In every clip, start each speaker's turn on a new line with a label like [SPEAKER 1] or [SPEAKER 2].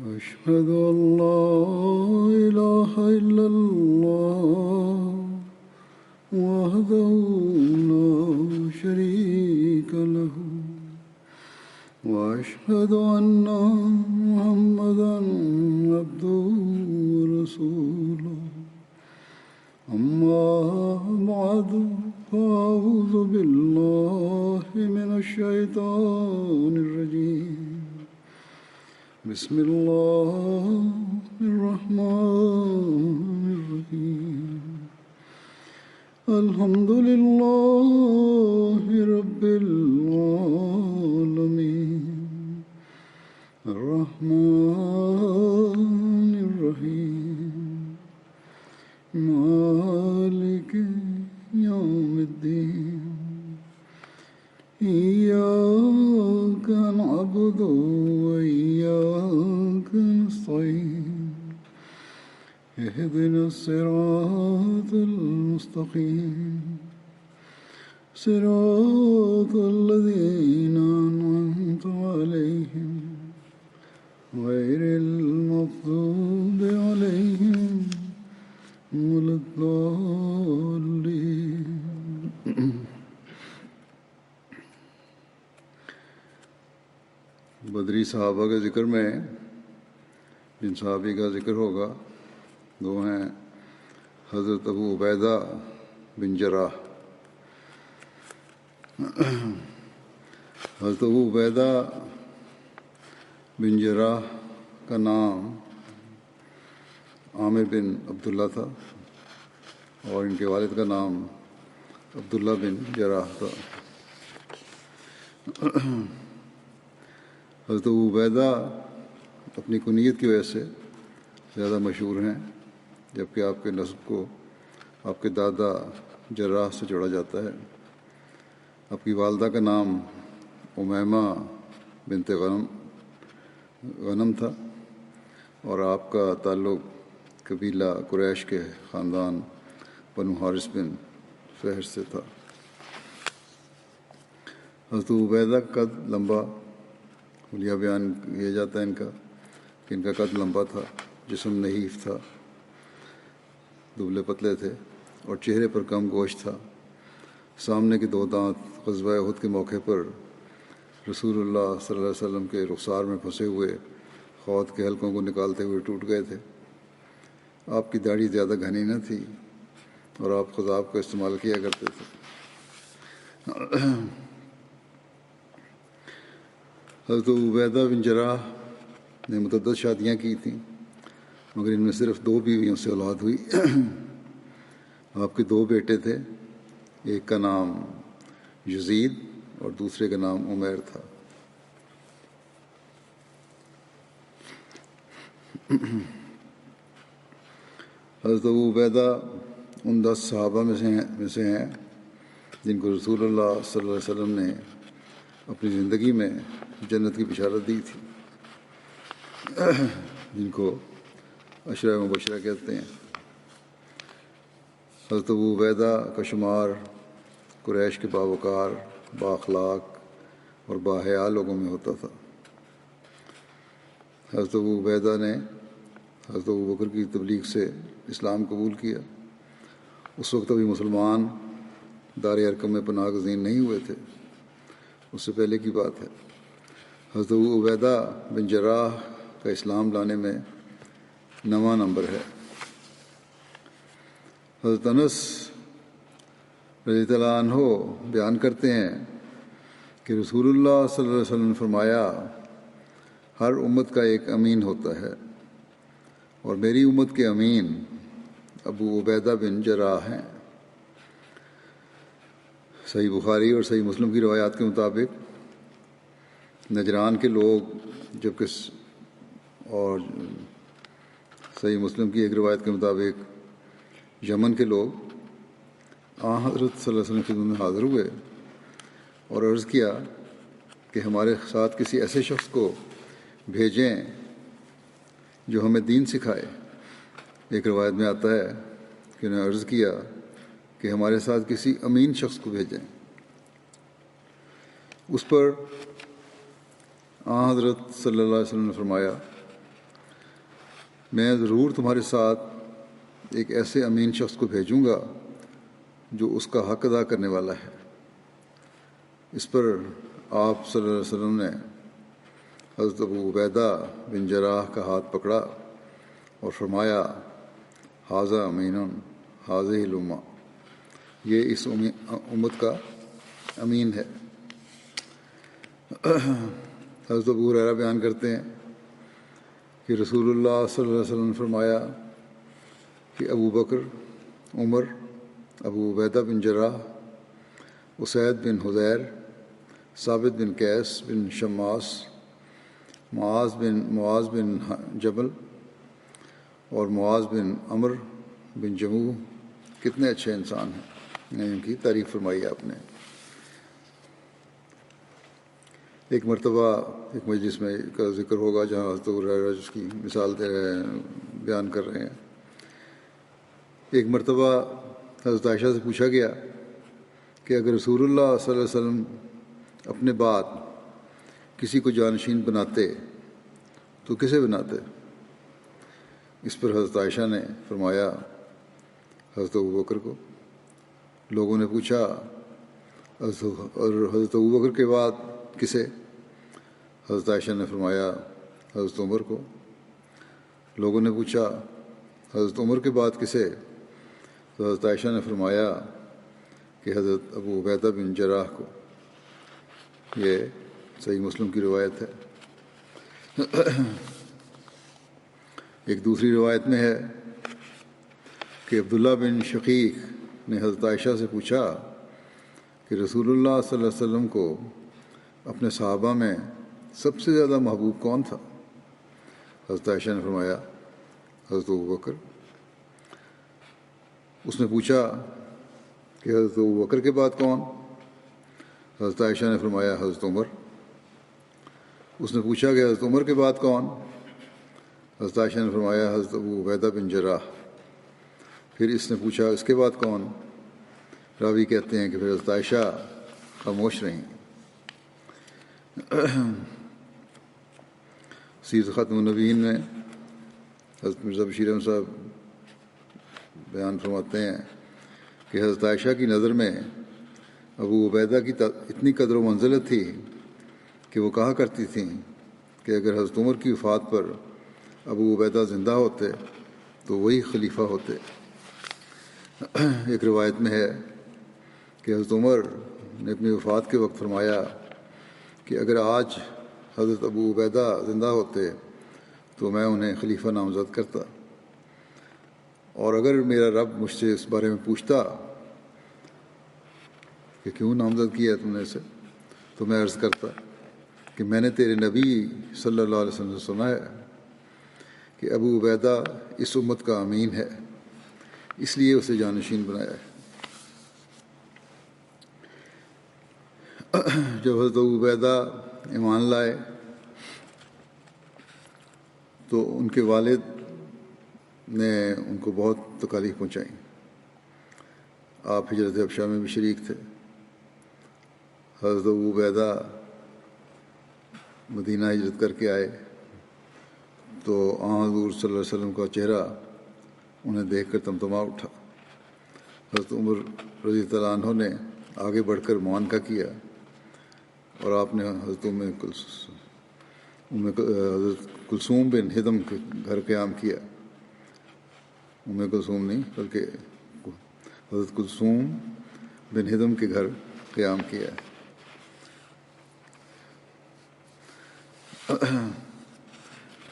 [SPEAKER 1] أشهد أن لا إله إلا الله وحده لا شريك له وأشهد أن محمدا عبده ورسوله أما بعد فأعوذ بالله من الشيطان الرجيم بسم الله الرحمن الرحيم الحمد لله رب العالمين الرحمن الرحيم مالك يوم الدين إياك نعبد وإياك نستعين اهدنا الصراط المستقيم صراط الذين أنعمت عليهم غير المغضوب عليهم ولا الضالين بدری صحابہ کے ذکر میں جن صحابی کا ذکر ہوگا وہ ہیں حضرت ابو عبیدہ بن جراح۔ حضرت ابو عبیدہ بن جراح کا نام عامر بن عبداللہ تھا اور ان کے والد کا نام عبداللہ بن جراح تھا۔ حضرت ابو عبیدہ اپنی کنیت کی وجہ سے زیادہ مشہور ہیں، جبکہ آپ کے نسب کو آپ کے دادا جراح سے جوڑا جاتا ہے۔ آپ کی والدہ کا نام امیمہ بنت غنم تھا اور آپ کا تعلق قبیلہ قریش کے خاندان بنو حارث بن فہر سے تھا۔ حضرت ابو عبیدہ کا قد لمبا، حلیہ بیان کیا جاتا ہے ان کا کہ ان کا قد لمبا تھا، جسم نحیف تھا، دبلے پتلے تھے اور چہرے پر کم گوشت تھا۔ سامنے کے دو دانت غزوہ احد کے موقع پر رسول اللہ صلی اللہ علیہ وسلم کے رخسار میں پھنسے ہوئے خود کے حلقوں کو نکالتے ہوئے ٹوٹ گئے تھے۔ آپ کی داڑھی زیادہ گھنی نہ تھی اور آپ خضاب کا استعمال کیا کرتے تھے۔ حضرت ابو عبیدہ بن جراح نے متعدد شادیاں کی تھیں، مگر ان میں صرف 2 بیویوں سے اولاد ہوئی۔ آپ کے 2 بیٹے تھے، ایک کا نام یزید اور دوسرے کا نام عمیر تھا۔ حضرت ابو عبیدہ ان 10 صحابہ میں سے ہیں جن کو رسول اللہ صلی اللہ علیہ وسلم نے اپنی زندگی میں جنت کی بشارت دی تھی، جن کو عشرہ مبشرہ کہتے ہیں۔ حضرت ابو عبیدہ کا شمار قریش کے باوقار، بااخلاق اور باحیا لوگوں میں ہوتا تھا۔ حضرت ابو عبیدہ نے حضرت ابو بکر کی تبلیغ سے اسلام قبول کیا۔ اس وقت ابھی مسلمان دار ارقم میں پناہ گزین نہیں ہوئے تھے، اس سے پہلے کی بات ہے۔ حضرت ابو عبیدہ بن جراح کا اسلام لانے میں 9واں نمبر ہے۔ حضرت انس رضی اللہ عنہ بیان کرتے ہیں کہ رسول اللہ صلی اللہ علیہ وسلم نے فرمایا، ہر امت کا ایک امین ہوتا ہے اور میری امت کے امین ابو عبیدہ بن جراح ہیں۔ صحیح بخاری اور صحیح مسلم کی روایات کے مطابق نجران کے لوگ جبکہ اور صحیح مسلم کی ایک روایت کے مطابق یمن کے لوگ حضرت صلی اللہ علیہ وسلم کی خدمت میں حاضر ہوئے اور عرض کیا کہ ہمارے ساتھ کسی ایسے شخص کو بھیجیں جو ہمیں دین سکھائے۔ ایک روایت میں آتا ہے کہ انہوں نے عرض کیا کہ ہمارے ساتھ کسی امین شخص کو بھیجیں۔ اس پر حضرت صلی اللہ علیہ وسلم نے فرمایا، میں ضرور تمہارے ساتھ ایک ایسے امین شخص کو بھیجوں گا جو اس کا حق ادا کرنے والا ہے۔ اس پر آپ صلی اللہ علیہ وسلم نے حضرت ابو عبیدہ بن جراح کا ہاتھ پکڑا اور فرمایا، ھذا امین ھذہ الامہ، یہ اس امت کا امین ہے۔ حضرت ابو ہریرہ بیان کرتے ہیں کہ رسول اللہ صلی اللہ علیہ وسلم نے فرمایا کہ ابو بکر، عمر، ابو عبیدہ بن جراح، اسید بن حضیر، ثابت بن قیس بن شماس، معاذ بن جبل اور معاذ بن عمر بن جموح کتنے اچھے انسان ہیں، ان کی تعریف فرمائی آپ نے۔ ایک مرتبہ ایک مجلس میں کا ذکر ہوگا جہاں حضرت ابو ہریرہ جس کی مثال بیان کر رہے ہیں۔ ایک مرتبہ حضرت عائشہ سے پوچھا گیا کہ اگر رسول اللہ صلی اللہ علیہ وسلم اپنے بعد کسی کو جانشین بناتے تو کسے بناتے؟ اس پر حضرت عائشہ نے فرمایا، حضرت ابو بکر کو۔ لوگوں نے پوچھا، اور حضرت ابو بکر کے بعد کسے؟ حضرت عائشہ نے فرمایا، حضرت عمر کو۔ لوگوں نے پوچھا، حضرت عمر کے بعد کسے؟ تو حضرت عائشہ نے فرمایا کہ حضرت ابو عبیدہ بن جراح کو۔ یہ صحیح مسلم کی روایت ہے۔ ایک دوسری روایت میں ہے کہ عبداللہ بن شقیق نے حضرت عائشہ سے پوچھا کہ رسول اللہ صلی اللہ علیہ وسلم کو اپنے صحابہ میں سب سے زیادہ محبوب کون تھا؟ حضرت عائشہ نے فرمایا، حضرت ابو بکر۔ اس نے پوچھا کہ حضرت ابو بکر کے بعد کون؟ حضرت عائشہ نے فرمایا، حضرت عمر۔ اس نے پوچھا کہ حضرت عمر کے بعد کون؟ حضرت عائشہ نے فرمایا، حضرت ابو عبیدہ بن جراح۔ پھر اس نے پوچھا، اس کے بعد کون؟ راوی کہتے ہیں کہ پھر حضرت عائشہ خاموش رہیں۔ سیرت ختم النبیین میں حضرت مرزا بشیر احمد صاحب بیان فرماتے ہیں کہ حضرت عائشہ کی نظر میں ابو عبیدہ کی اتنی قدر و منزلت تھی کہ وہ کہا کرتی تھیں کہ اگر حضرت عمر کی وفات پر ابو عبیدہ زندہ ہوتے تو وہی خلیفہ ہوتے۔ ایک روایت میں ہے کہ حضرت عمر نے اپنی وفات کے وقت فرمایا کہ اگر آج حضرت ابو عبیدہ زندہ ہوتے تو میں انہیں خلیفہ نامزد کرتا، اور اگر میرا رب مجھ سے اس بارے میں پوچھتا کہ کیوں نامزد کیا تم نے اسے، تو میں عرض کرتا کہ میں نے تیرے نبی صلی اللہ علیہ وسلم سے سنا ہے کہ ابو عبیدہ اس امت کا امین ہے، اس لیے اسے جانشین بنایا ہے۔ جب حضرت ابو عبیدہ ایمان لائے تو ان کے والد نے ان کو بہت تکالیف پہنچائیں۔ آپ ہجرت حبشہ میں بھی شریک تھے۔ حضرت ابو عبیدہ مدینہ ہجرت کر کے آئے تو حضور صلی اللہ علیہ وسلم کا چہرہ انہیں دیکھ کر تمتما اٹھا۔ حضرت عمر رضی اللہ عنہ نے آگے بڑھ کر معانقہ کیا اور آپ نے حضرت کلثوم بن ہدم کے گھر قیام کیا۔ کلثوم نہیں بلکہ حضرت کلثوم بن ہدم کے گھر قیام کیا۔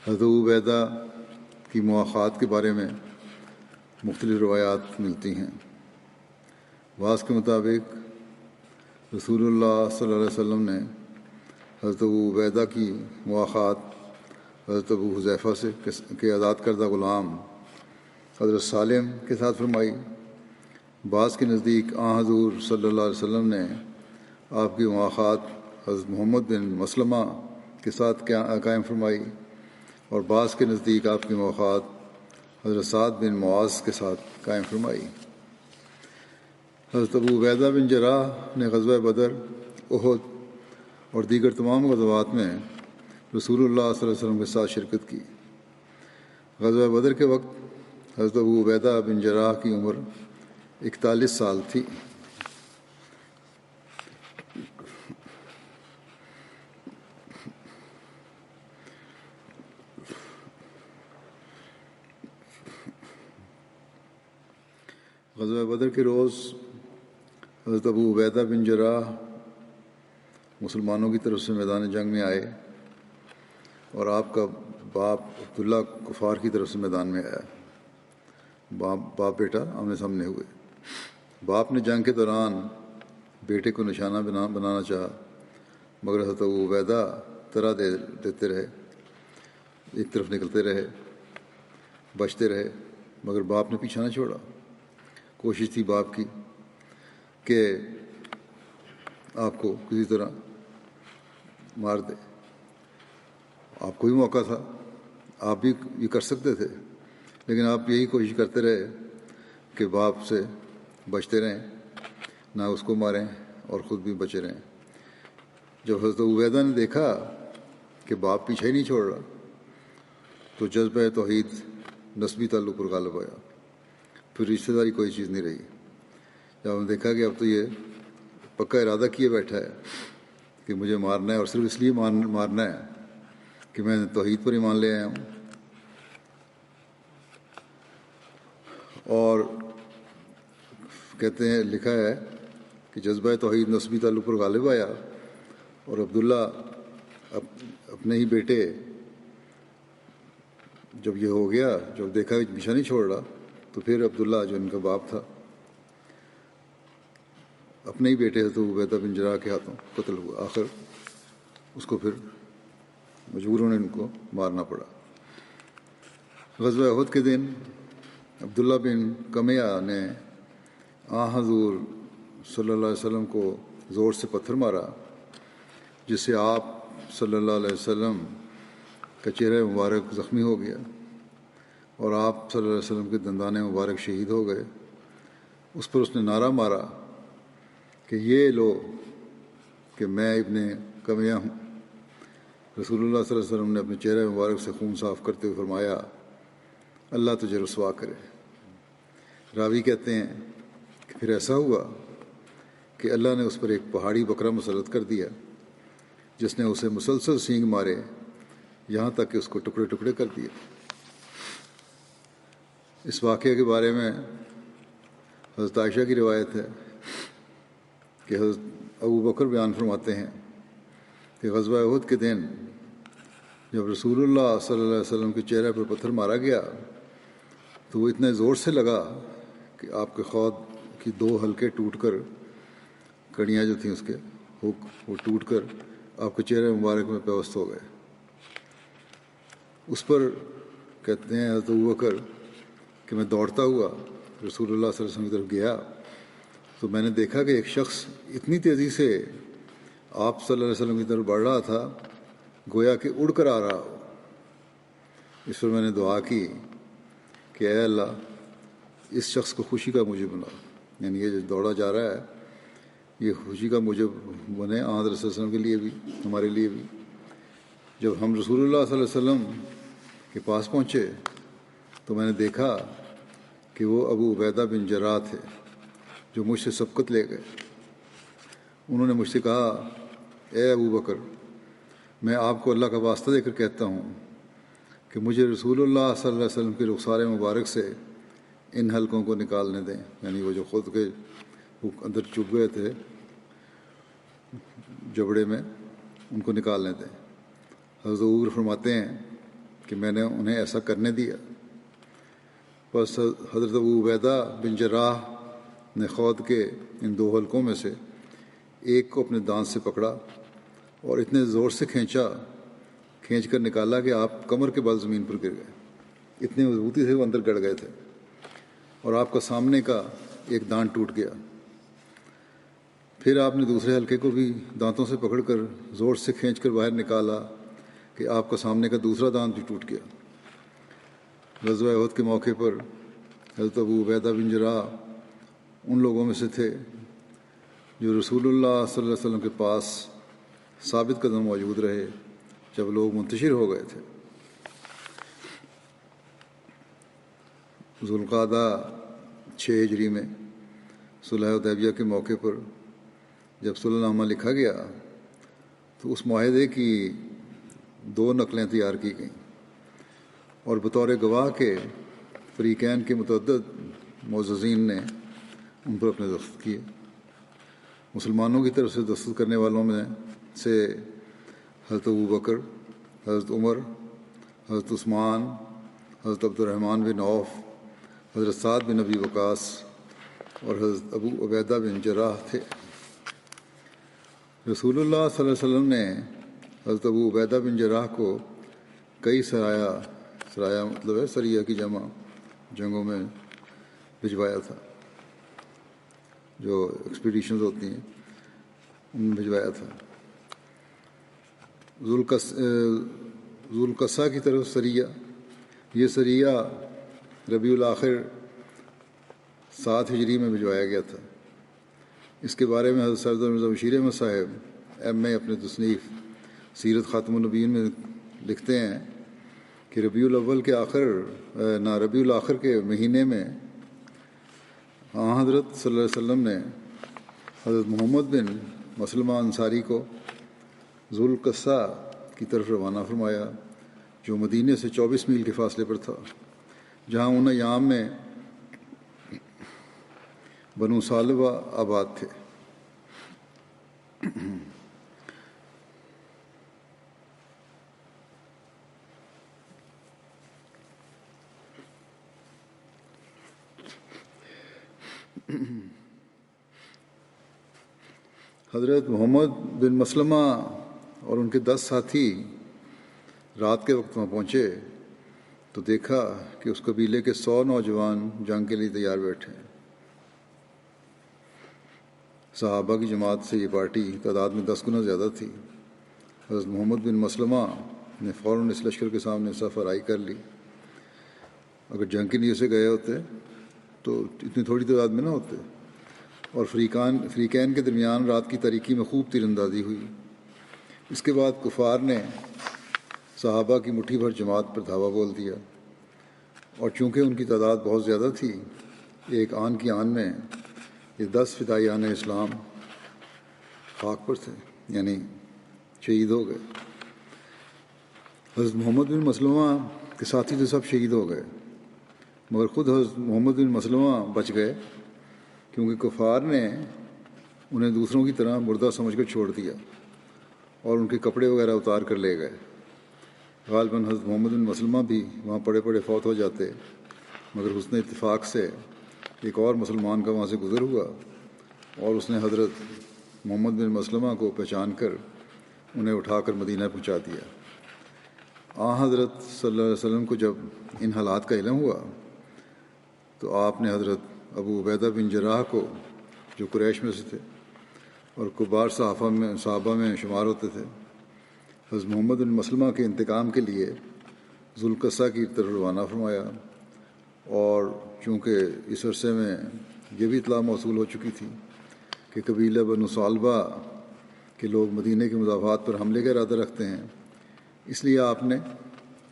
[SPEAKER 1] حضرت ابو عبیدہ کی مواخات کے بارے میں مختلف روایات ملتی ہیں۔ بعض کے مطابق رسول اللہ صلی اللہ علیہ وسلم نے حضرت ابو عبیدہ کی مواخات حضرت ابو حذیفہ سے کے آزاد کردہ غلام حضرت سالم کے ساتھ فرمائی۔ بعض کے نزدیک حضور صلی اللہ علیہ وسلم نے آپ کی مواخات حضرت محمد بن مسلمہ کے ساتھ قائم فرمائی، اور بعض کے نزدیک آپ کی مواخات حضرت سعد بن معاذ کے ساتھ قائم فرمائی۔ حضرت ابو عبیدہ بن جراح نے غزوہ بدر، احد اور دیگر تمام غزوات میں رسول اللہ صلی اللہ علیہ وسلم کے ساتھ شرکت کی۔ غزوہ بدر کے وقت حضرت ابو عبیدہ بن جراح کی عمر 41 سال تھی۔ غزوہ بدر کے روز حضرت ابو عبیدہ بن جراح مسلمانوں کی طرف سے میدان جنگ میں آئے اور آپ کا باپ عبداللہ کفار کی طرف سے میدان میں آیا۔ باپ بیٹا آمنے سامنے ہوئے۔ باپ نے جنگ کے دوران بیٹے کو نشانہ بنانا چاہا، مگر حضرت ابو عبیدہ طرح دیتے رہے، ایک طرف نکلتے رہے، بچتے رہے، مگر باپ نے پیچھا نہ چھوڑا۔ کوشش تھی باپ کی کہ آپ کو کسی طرح مار دے۔ آپ کو بھی موقع تھا، آپ بھی یہ کر سکتے تھے، لیکن آپ یہی کوشش کرتے رہے کہ باپ سے بچتے رہیں، نہ اس کو ماریں اور خود بھی بچے رہیں۔ جب حضرت عبیدہ نے دیکھا کہ باپ پیچھے ہی نہیں چھوڑ رہا تو جذبہ توحید نسبی تعلق پر غالب آیا، پھر رشتہ داری کوئی چیز نہیں رہی۔ جب ہم نے دیکھا کہ اب تو یہ پکا ارادہ کیے بیٹھا ہے کہ مجھے مارنا ہے، اور صرف اس لیے مارنا ہے کہ میں توحید پر ایمان لے آیا ہوں، اور کہتے ہیں لکھا ہے کہ جذبہ توحید نسبی تعلق پر غالب آیا، اور عبداللہ اپنے ہی بیٹے جب یہ ہو گیا، جب دیکھا کہ پیچھا نہیں چھوڑ رہا، تو پھر عبداللہ جو ان کا باپ تھا اپنے ہی بیٹے حضرت عبیدہ بن جراح کے ہاتھوں قتل ہوا۔ آخر اس کو پھر مجبوراً ان کو مارنا پڑا۔ غزوہ احد کے دن عبداللہ بن کمیہ نے حضور صلی اللہ علیہ وسلم کو زور سے پتھر مارا، جس سے آپ صلی اللہ علیہ وسلم کا چہرہ مبارک زخمی ہو گیا اور آپ صلی اللہ علیہ وسلم کے دندان مبارک شہید ہو گئے۔ اس پر اس نے نعرہ مارا کہ یہ لو کہ میں ابن کمیہ ہوں۔ رسول اللہ صلی اللہ علیہ وسلم نے اپنے چہرہ مبارک سے خون صاف کرتے ہوئے فرمایا، اللہ تجھے رسوا کرے۔ راوی کہتے ہیں کہ پھر ایسا ہوا کہ اللہ نے اس پر ایک پہاڑی بکرا مسلط کر دیا، جس نے اسے مسلسل سینگ مارے یہاں تک کہ اس کو ٹکڑے ٹکڑے کر دیا۔ اس واقعے کے بارے میں حضرت عائشہ کی روایت ہے کہ حضرت ابو بکر بیان فرماتے ہیں کہ غزوہ احد کے دن جب رسول اللہ صلی اللہ علیہ وسلم کے چہرے پر پتھر مارا گیا تو وہ اتنے زور سے لگا کہ آپ کے خود کی 2 حلقے ٹوٹ کر، کڑیاں جو تھیں اس کے ہک، وہ ٹوٹ کر آپ کے چہرے مبارک میں پیوست ہو گئے۔ اس پر کہتے ہیں حضرت ابو بکر کہ میں دوڑتا ہوا رسول اللہ صلی اللہ علیہ وسلم کی طرف گیا تو میں نے دیکھا کہ ایک شخص اتنی تیزی سے آپ صلی اللہ علیہ وسلم کی طرف بڑھ رہا تھا گویا کہ اڑ کر آ رہا ہو۔ اس پر میں نے دعا کی کہ اے اللہ اس شخص کو خوشی کا موجب بنا، یعنی یہ جو دوڑا جا رہا ہے یہ خوشی کا موجب بنے حضرت صلی اللہ علیہ وسلم کے لیے بھی، ہمارے لیے بھی۔ جب ہم رسول اللہ صلی اللہ علیہ وسلم کے پاس پہنچے تو میں نے دیکھا کہ وہ ابو عبیدہ بن جراح تھے جو مجھ سے سبقت لے گئے۔ انہوں نے مجھ سے کہا، اے ابو بکر، میں آپ کو اللہ کا واسطہ دے کر کہتا ہوں کہ مجھے رسول اللہ صلی اللہ علیہ وسلم کے رخسار مبارک سے ان حلقوں کو نکالنے دیں، یعنی وہ جو خود کے اندر چپ گئے تھے جبڑے میں، ان کو نکالنے دیں۔ حضرت عمر فرماتے ہیں کہ میں نے انہیں ایسا کرنے دیا۔ پس حضرت ابو عبیدہ بن جراح نے خود کے ان 2 حلقوں میں سے ایک کو اپنے دانت سے پکڑا اور اتنے زور سے کھینچ کر نکالا کہ آپ کمر کے بل زمین پر گر گئے، اتنی مضبوطی سے وہ اندر گڑ گئے تھے، اور آپ کا سامنے کا ایک دانت ٹوٹ گیا۔ پھر آپ نے دوسرے حلقے کو بھی دانتوں سے پکڑ کر زور سے کھینچ کر باہر نکالا کہ آپ کا سامنے کا دوسرا دانت بھی ٹوٹ گیا۔ غزوہ احد کے موقع پر حضرت ابو عبیدہ بن جراح ان لوگوں میں سے تھے جو رسول اللہ صلی اللہ علیہ وسلم کے پاس ثابت قدم موجود رہے جب لوگ منتشر ہو گئے تھے۔ ذوالقعدہ 6 ہجری میں صلح حدیبیہ کے موقع پر جب صلح نامہ لکھا گیا تو اس معاہدے کی 2 نقلیں تیار کی گئیں اور بطور گواہ کے فریقین کے متعدد معززین نے ان پر اپنے دستخط کیے۔ مسلمانوں کی طرف سے دستخط کرنے والوں میں سے حضرت ابوبکر، حضرت عمر، حضرت عثمان، حضرت عبد الرحمن بن عوف، حضرت سعد بن ابی وقاص اور حضرت ابو عبیدہ بن جراح تھے۔ رسول اللہ صلی اللہ علیہ وسلم نے حضرت ابو عبیدہ بن جراح کو کئی سرایہ مطلب ہے سریہ کی جمع جنگوں میں بھجوایا تھا، جو ایکسپیڈیشنز ہوتی ہیں ان میں بھجوایا تھا۔ ذوالقصہ کی طرف سریہ، یہ سریہ ربیع الآخر 7 ہجری میں بھجوایا گیا تھا۔ اس کے بارے میں حضرت سردار مرزا بشیر احمد صاحب اپنے تصنیف سیرت خاتم النبیین میں لکھتے ہیں کہ ربیع الآخر کے مہینے میں حضرت صلی اللہ علیہ وسلم نے حضرت محمد بن مسلمہ انصاری کو ذوالقصہ کی طرف روانہ فرمایا، جو مدینے سے 24 میل کے فاصلے پر تھا، جہاں ان ایام میں بنو سالبہ آباد تھے۔ حضرت محمد بن مسلمہ اور ان کے 10 ساتھی رات کے وقت وہاں پہنچے تو دیکھا کہ اس قبیلے کے 100 نوجوان جنگ کے لیے تیار بیٹھے ہیں۔ صحابہ کی جماعت سے یہ پارٹی تعداد میں 10 گنا زیادہ تھی۔ حضرت محمد بن مسلمہ نے فوراً اس لشکر کے سامنے صف آرائی کر لی۔ اگر جنگ کی نیت سے گئے ہوتے تو اتنی تھوڑی تعداد میں نہ ہوتے، اور فریقین کے درمیان رات کی تاریکی میں خوب تیر اندازی ہوئی۔ اس کے بعد کفار نے صحابہ کی مٹھی بھر جماعت پر دھاوا بول دیا، اور چونکہ ان کی تعداد بہت زیادہ تھی، ایک آن کی آن میں یہ 10 فدائیان اسلام خاک پر تھے، یعنی شہید ہو گئے۔ حضرت محمد بن مسلمہ کے ساتھی تو سب شہید ہو گئے، مگر خود حضرت محمد بن مسلمہ بچ گئے، کیونکہ کفار نے انہیں دوسروں کی طرح مردہ سمجھ کر چھوڑ دیا اور ان کے کپڑے وغیرہ اتار کر لے گئے۔ غالباً حضرت محمد بن مسلمہ بھی وہاں پڑے پڑے فوت ہو جاتے، مگر حسن اتفاق سے ایک اور مسلمان کا وہاں سے گزر ہوا اور اس نے حضرت محمد بن مسلمہ کو پہچان کر انہیں اٹھا کر مدینہ پہنچا دیا۔ حضرت صلی اللہ علیہ وسلم کو جب ان حالات کا علم ہوا تو آپ نے حضرت ابو عبیدہ بن جراح کو، جو قریش میں سے تھے اور کبار صحابہ میں شمار ہوتے تھے، حضرت محمد بن مسلمہ کے انتقام کے لیے ذوالقصہ کی طرف روانہ فرمایا، اور چونکہ اس عرصے میں یہ بھی اطلاع موصول ہو چکی تھی کہ قبیلہ بنو سالبہ کے لوگ مدینہ کے مضافات پر حملے کا ارادہ رکھتے ہیں، اس لیے آپ نے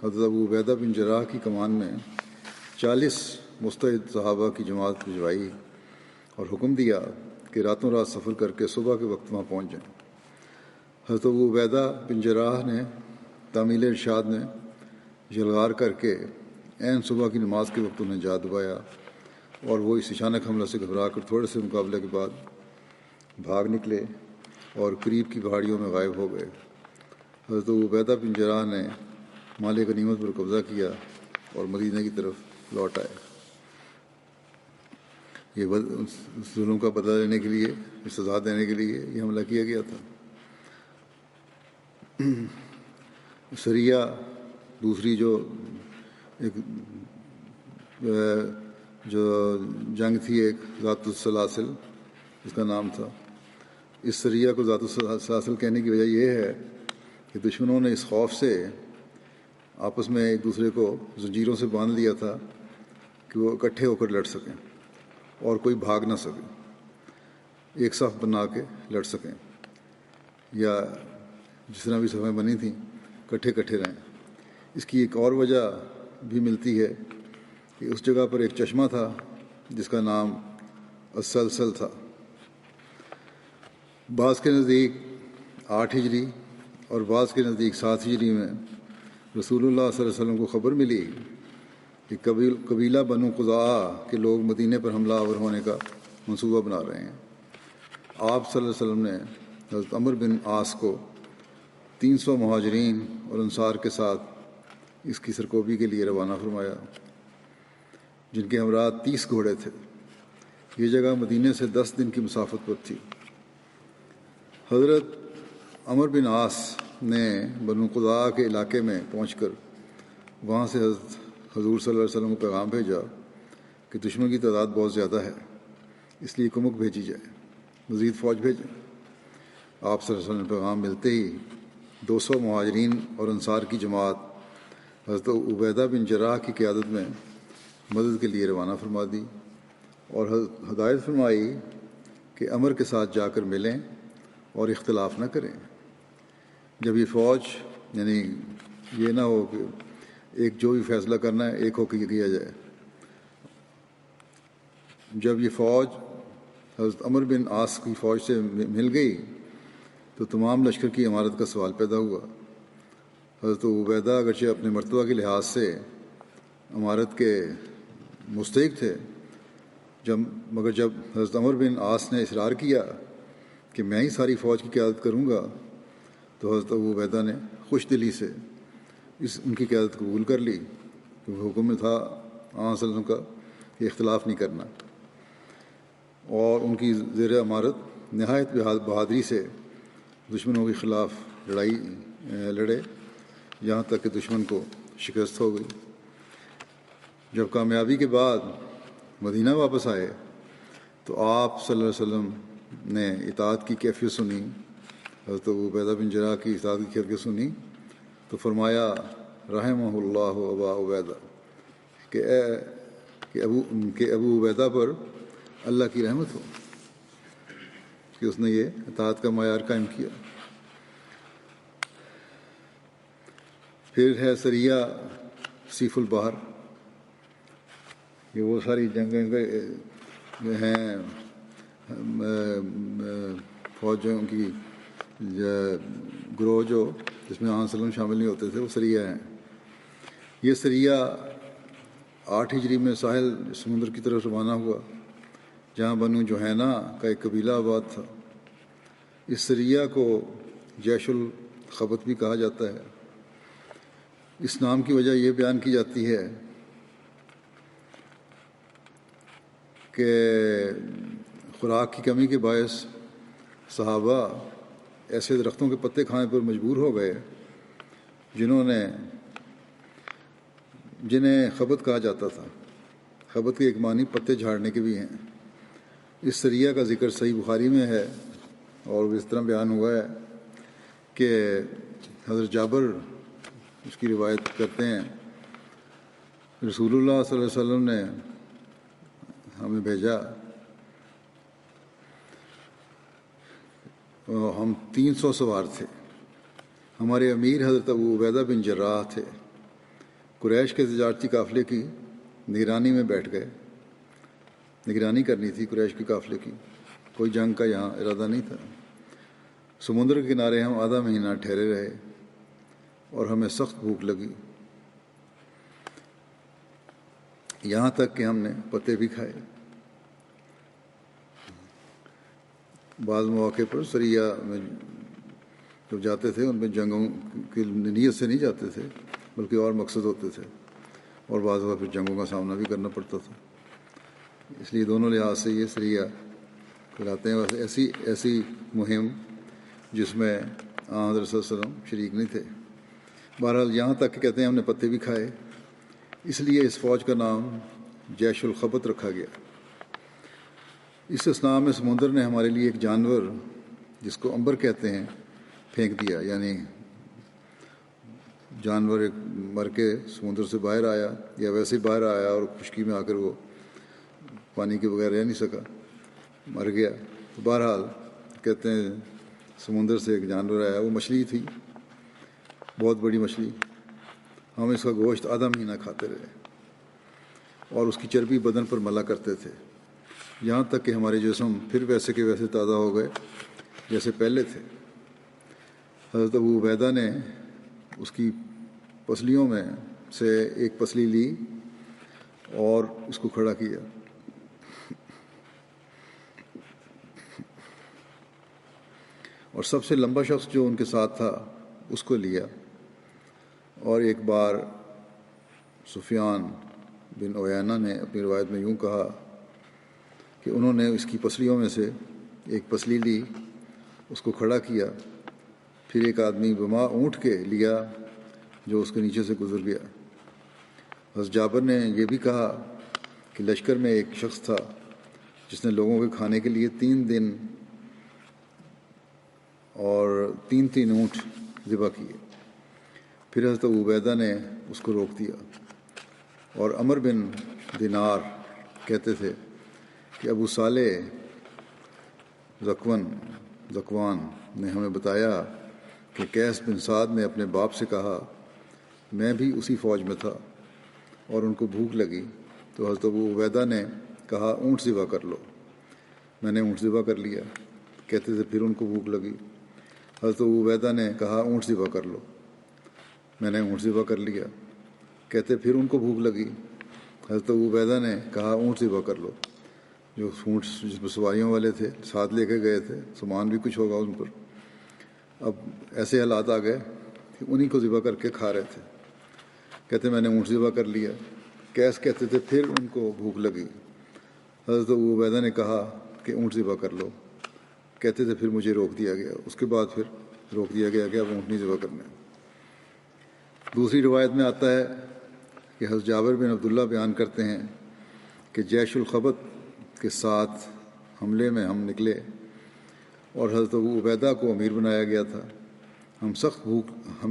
[SPEAKER 1] حضرت ابو عبیدہ بن جراح کی کمان میں 40 مستعد صحابہ کی جماعت بھجوائی اور حکم دیا کہ راتوں رات سفر کر کے صبح کے وقت وہاں پہنچ جائیں۔ حضرت ابو عبیدہ بن جراح نے تعمیل ارشاد میں یلغار کر کے عین صبح کی نماز کے وقت انہیں جا دبایا، اور وہ اس اچانک حملہ سے گھبرا کر تھوڑے سے مقابلے کے بعد بھاگ نکلے اور قریب کی پہاڑیوں میں غائب ہو گئے۔ حضرت ابو عبیدہ بن جراح نے مال غنیمت پر قبضہ کیا اور مدینہ کی طرف لوٹ آئے۔ یہ ظلم کا بدلہ لینے کے لیے، سزا دینے کے لیے یہ حملہ کیا گیا تھا۔ سریہ دوسری جو جنگ تھی، ایک ذات السلاسل اس کا نام تھا۔ اس سریہ کو ذات السلاسل کہنے کی وجہ یہ ہے کہ دشمنوں نے اس خوف سے آپس میں ایک دوسرے کو زنجیروں سے باندھ لیا تھا کہ وہ اکٹھے ہو کر لڑ سکیں اور کوئی بھاگ نہ سکے، ایک صف بنا کے لڑ سکیں، یا جس طرح بھی صفیں بنی تھیں اکٹھے رہیں۔ اس کی ایک اور وجہ بھی ملتی ہے کہ اس جگہ پر ایک چشمہ تھا جس کا نام السلسل تھا۔ بعض کے نزدیک 8 ہجری اور بعض کے نزدیک 7 ہجری میں رسول اللہ صلی اللہ علیہ وسلم کو خبر ملی کہ قبیلہ بنو قضاء کے لوگ مدینے پر حملہ آور ہونے کا منصوبہ بنا رہے ہیں۔ آپ صلی اللہ علیہ وسلم نے حضرت عمر بن عاص کو 300 مہاجرین اور انصار کے ساتھ اس کی سرکوبی کے لیے روانہ فرمایا، جن کے ہمراہ 30 گھوڑے تھے۔ یہ جگہ مدینے سے 10 دن کی مسافت پر تھی۔ حضرت عمر بن عاص نے بنو قضاء کے علاقے میں پہنچ کر وہاں سے حضور صلی اللہ علیہ وسلم کو پیغام بھیجا کہ دشمن کی تعداد بہت زیادہ ہے، اس لیے کمک بھیجی جائے، مزید فوج بھیجیں۔ آپ صلی اللہ علیہ وسلم نے پیغام ملتے ہی 200 مہاجرین اور انصار کی جماعت حضرت عبیدہ بن جراح کی قیادت میں مدد کے لیے روانہ فرما دی اور ہدایت فرمائی کہ عمر کے ساتھ جا کر ملیں اور اختلاف نہ کریں۔ جب یہ فوج یعنی یہ نہ ہو کہ ایک جو بھی فیصلہ کرنا ہے ایک ہو کے کیا جائے۔ جب یہ فوج حضرت عمر بن عاص کی فوج سے مل گئی تو تمام لشکر کی عمارت کا سوال پیدا ہوا۔ حضرت عبیدہ اگرچہ اپنے مرتبہ کے لحاظ سے عمارت کے مستحق تھے، مگر جب حضرت عمر بن عاص نے اصرار کیا کہ میں ہی ساری فوج کی قیادت کروں گا تو حضرت ابو عبیدہ نے خوش دلی سے ان کی قیادت قبول کر لی، کیونکہ حکم میں تھا صلی اللہ علیہ وسلم کا کہ اختلاف نہیں کرنا، اور ان کی زیر عمارت نہایت بہادری سے دشمنوں کے خلاف لڑے یہاں تک کہ دشمن کو شکست ہو گئی۔ جب کامیابی کے بعد مدینہ واپس آئے تو آپ صلی اللہ علیہ وسلم نے اطاعت کی کیفیت سنی، حضرت عبیدہ بن جراح کی اطاعت کی کیفیت سنی تو فرمایا رحمہ اللہ ابا عبیدہ کہ ابو عبیدہ پر اللہ کی رحمت ہو کہ اس نے یہ اطاعت کا معیار قائم کیا۔ پھر ہے سریہ سیف البحر، یہ وہ ساری جنگیں ہیں فوجوں کی گروہ جو جس میں آن سلم شامل نہیں ہوتے تھے، وہ سریہ ہیں۔ یہ سریہ 8 ہجری میں ساحل سمندر کی طرف روانہ ہوا جہاں بنو جوہینہ کا ایک قبیلہ آباد تھا۔ اس سریہ کو جیش الخبط بھی کہا جاتا ہے۔ اس نام کی وجہ یہ بیان کی جاتی ہے کہ خوراک کی کمی کے باعث صحابہ ایسے درختوں کے پتے کھانے پر مجبور ہو گئے جنہیں خبط کہا جاتا تھا۔ خبط کے ایک معنی پتے جھاڑنے کے بھی ہیں۔ اس سریہ کا ذکر صحیح بخاری میں ہے اور اس طرح بیان ہوا ہے کہ حضرت جابر اس کی روایت کرتے ہیں، رسول اللہ صلی اللہ علیہ وسلم نے ہمیں بھیجا، ہم 300 سوار تھے، ہمارے امیر حضرت ابو عبیدہ بن جراح تھے، قریش کے تجارتی قافلے کی نگرانی میں بیٹھ گئے۔ نگرانی کرنی تھی قریش کے قافلے کی، کوئی جنگ کا یہاں ارادہ نہیں تھا۔ سمندر کے کنارے ہم آدھا مہینہ ٹھہرے رہے اور ہمیں سخت بھوک لگی، یہاں تک کہ ہم نے پتے بھی کھائے۔ بعض مواقع پر سریہ میں جب جاتے تھے ان میں جنگوں کی نیت سے نہیں جاتے تھے بلکہ اور مقصد ہوتے تھے، اور بعض دفعہ پھر جنگوں کا سامنا بھی کرنا پڑتا تھا، اس لیے دونوں لحاظ سے یہ سریہ کہلاتے ہیں۔ ویسے ایسی مہم جس میں حضرت صلی اللہ علیہ وسلم شریک نہیں تھے۔ بہرحال یہاں تک کہ کہتے ہیں ہم نے پتے بھی کھائے، اس لیے اس فوج کا نام جیش الخبط رکھا گیا۔ اس اسنا میں سمندر نے ہمارے لیے ایک جانور جس کو عنبر کہتے ہیں پھینک دیا، یعنی جانور ایک مر کے سمندر سے باہر آیا یا ویسے ہی باہر آیا اور خشکی میں آ کر وہ پانی کے بغیر رہ نہیں سکا، مر گیا۔ تو بہرحال کہتے ہیں سمندر سے ایک جانور آیا، وہ مچھلی تھی، بہت بڑی مچھلی، ہم اس کا گوشت آدھا مہینہ کھاتے رہے۔ اور اس کی چربی بدن پر ملا کرتے تھے، یہاں تک کہ ہمارے جسم پھر ویسے کے ویسے تازہ ہو گئے جیسے پہلے تھے۔ حضرت ابو عبیدہ نے اس کی پسلیوں میں سے ایک پسلی لی اور اس کو کھڑا کیا، اور سب سے لمبا شخص جو ان کے ساتھ تھا اس کو لیا، اور ایک بار سفیان بن عیینہ نے اپنی روایت میں یوں کہا کہ انہوں نے اس کی پسلیوں میں سے ایک پسلی لی، اس کو کھڑا کیا، پھر ایک آدمی بما اونٹ کے لیا جو اس کے نیچے سے گزر گیا۔ حضرت جابر نے یہ بھی کہا کہ لشکر میں ایک شخص تھا جس نے لوگوں کے کھانے کے لیے 3 دن اور 3 اونٹ ذبح کیے، پھر حضرت ابو عبیدہ نے اس کو روک دیا، اور عمر بن دینار کہتے تھے کہ ابو صالح ذکوان نے ہمیں بتایا کہ قیس بن سعد نے اپنے باپ سے کہا، میں بھی اسی فوج میں تھا اور ان کو بھوک لگی تو حضرت ابو عبیدہ نے کہا اونٹ ذبح کر لو، میں نے اونٹ ذبح کر لیا، کہتے تھے پھر ان کو بھوک لگی، حضرت ابو عبیدہ نے کہا اونٹ ذبح کر لو، میں نے اونٹ ذبح کر لیا، کہتے پھر ان کو بھوک لگی، حضرت ابو عبیدہ نے کہا اونٹ ذبح کر لو، جو اونٹ جس میں سواریوں والے تھے ساتھ لے کے گئے تھے، سامان بھی کچھ ہوگا ان پر۔ اب ایسے حالات آ گئے کہ انہی کو ذبح کر کے کھا رہے تھے، کہتے میں نے اونٹ ذبح کر لیا، قیس کہتے تھے پھر ان کو بھوک لگی، حضرت ابو عبیدہ نے کہا کہ اونٹ ذبح کر لو، کہتے تھے پھر مجھے روک دیا گیا، اس کے بعد پھر روک دیا گیا کہ اب اونٹ نہیں ذبح کرنے۔ دوسری روایت میں آتا ہے کہ حضرت جابر بن عبداللہ بیان کرتے ہیں کہ جیش الخبط کے ساتھ حملے میں ہم نکلے اور حضرت ابو عبیدہ کو امیر بنایا گیا تھا، ہمیں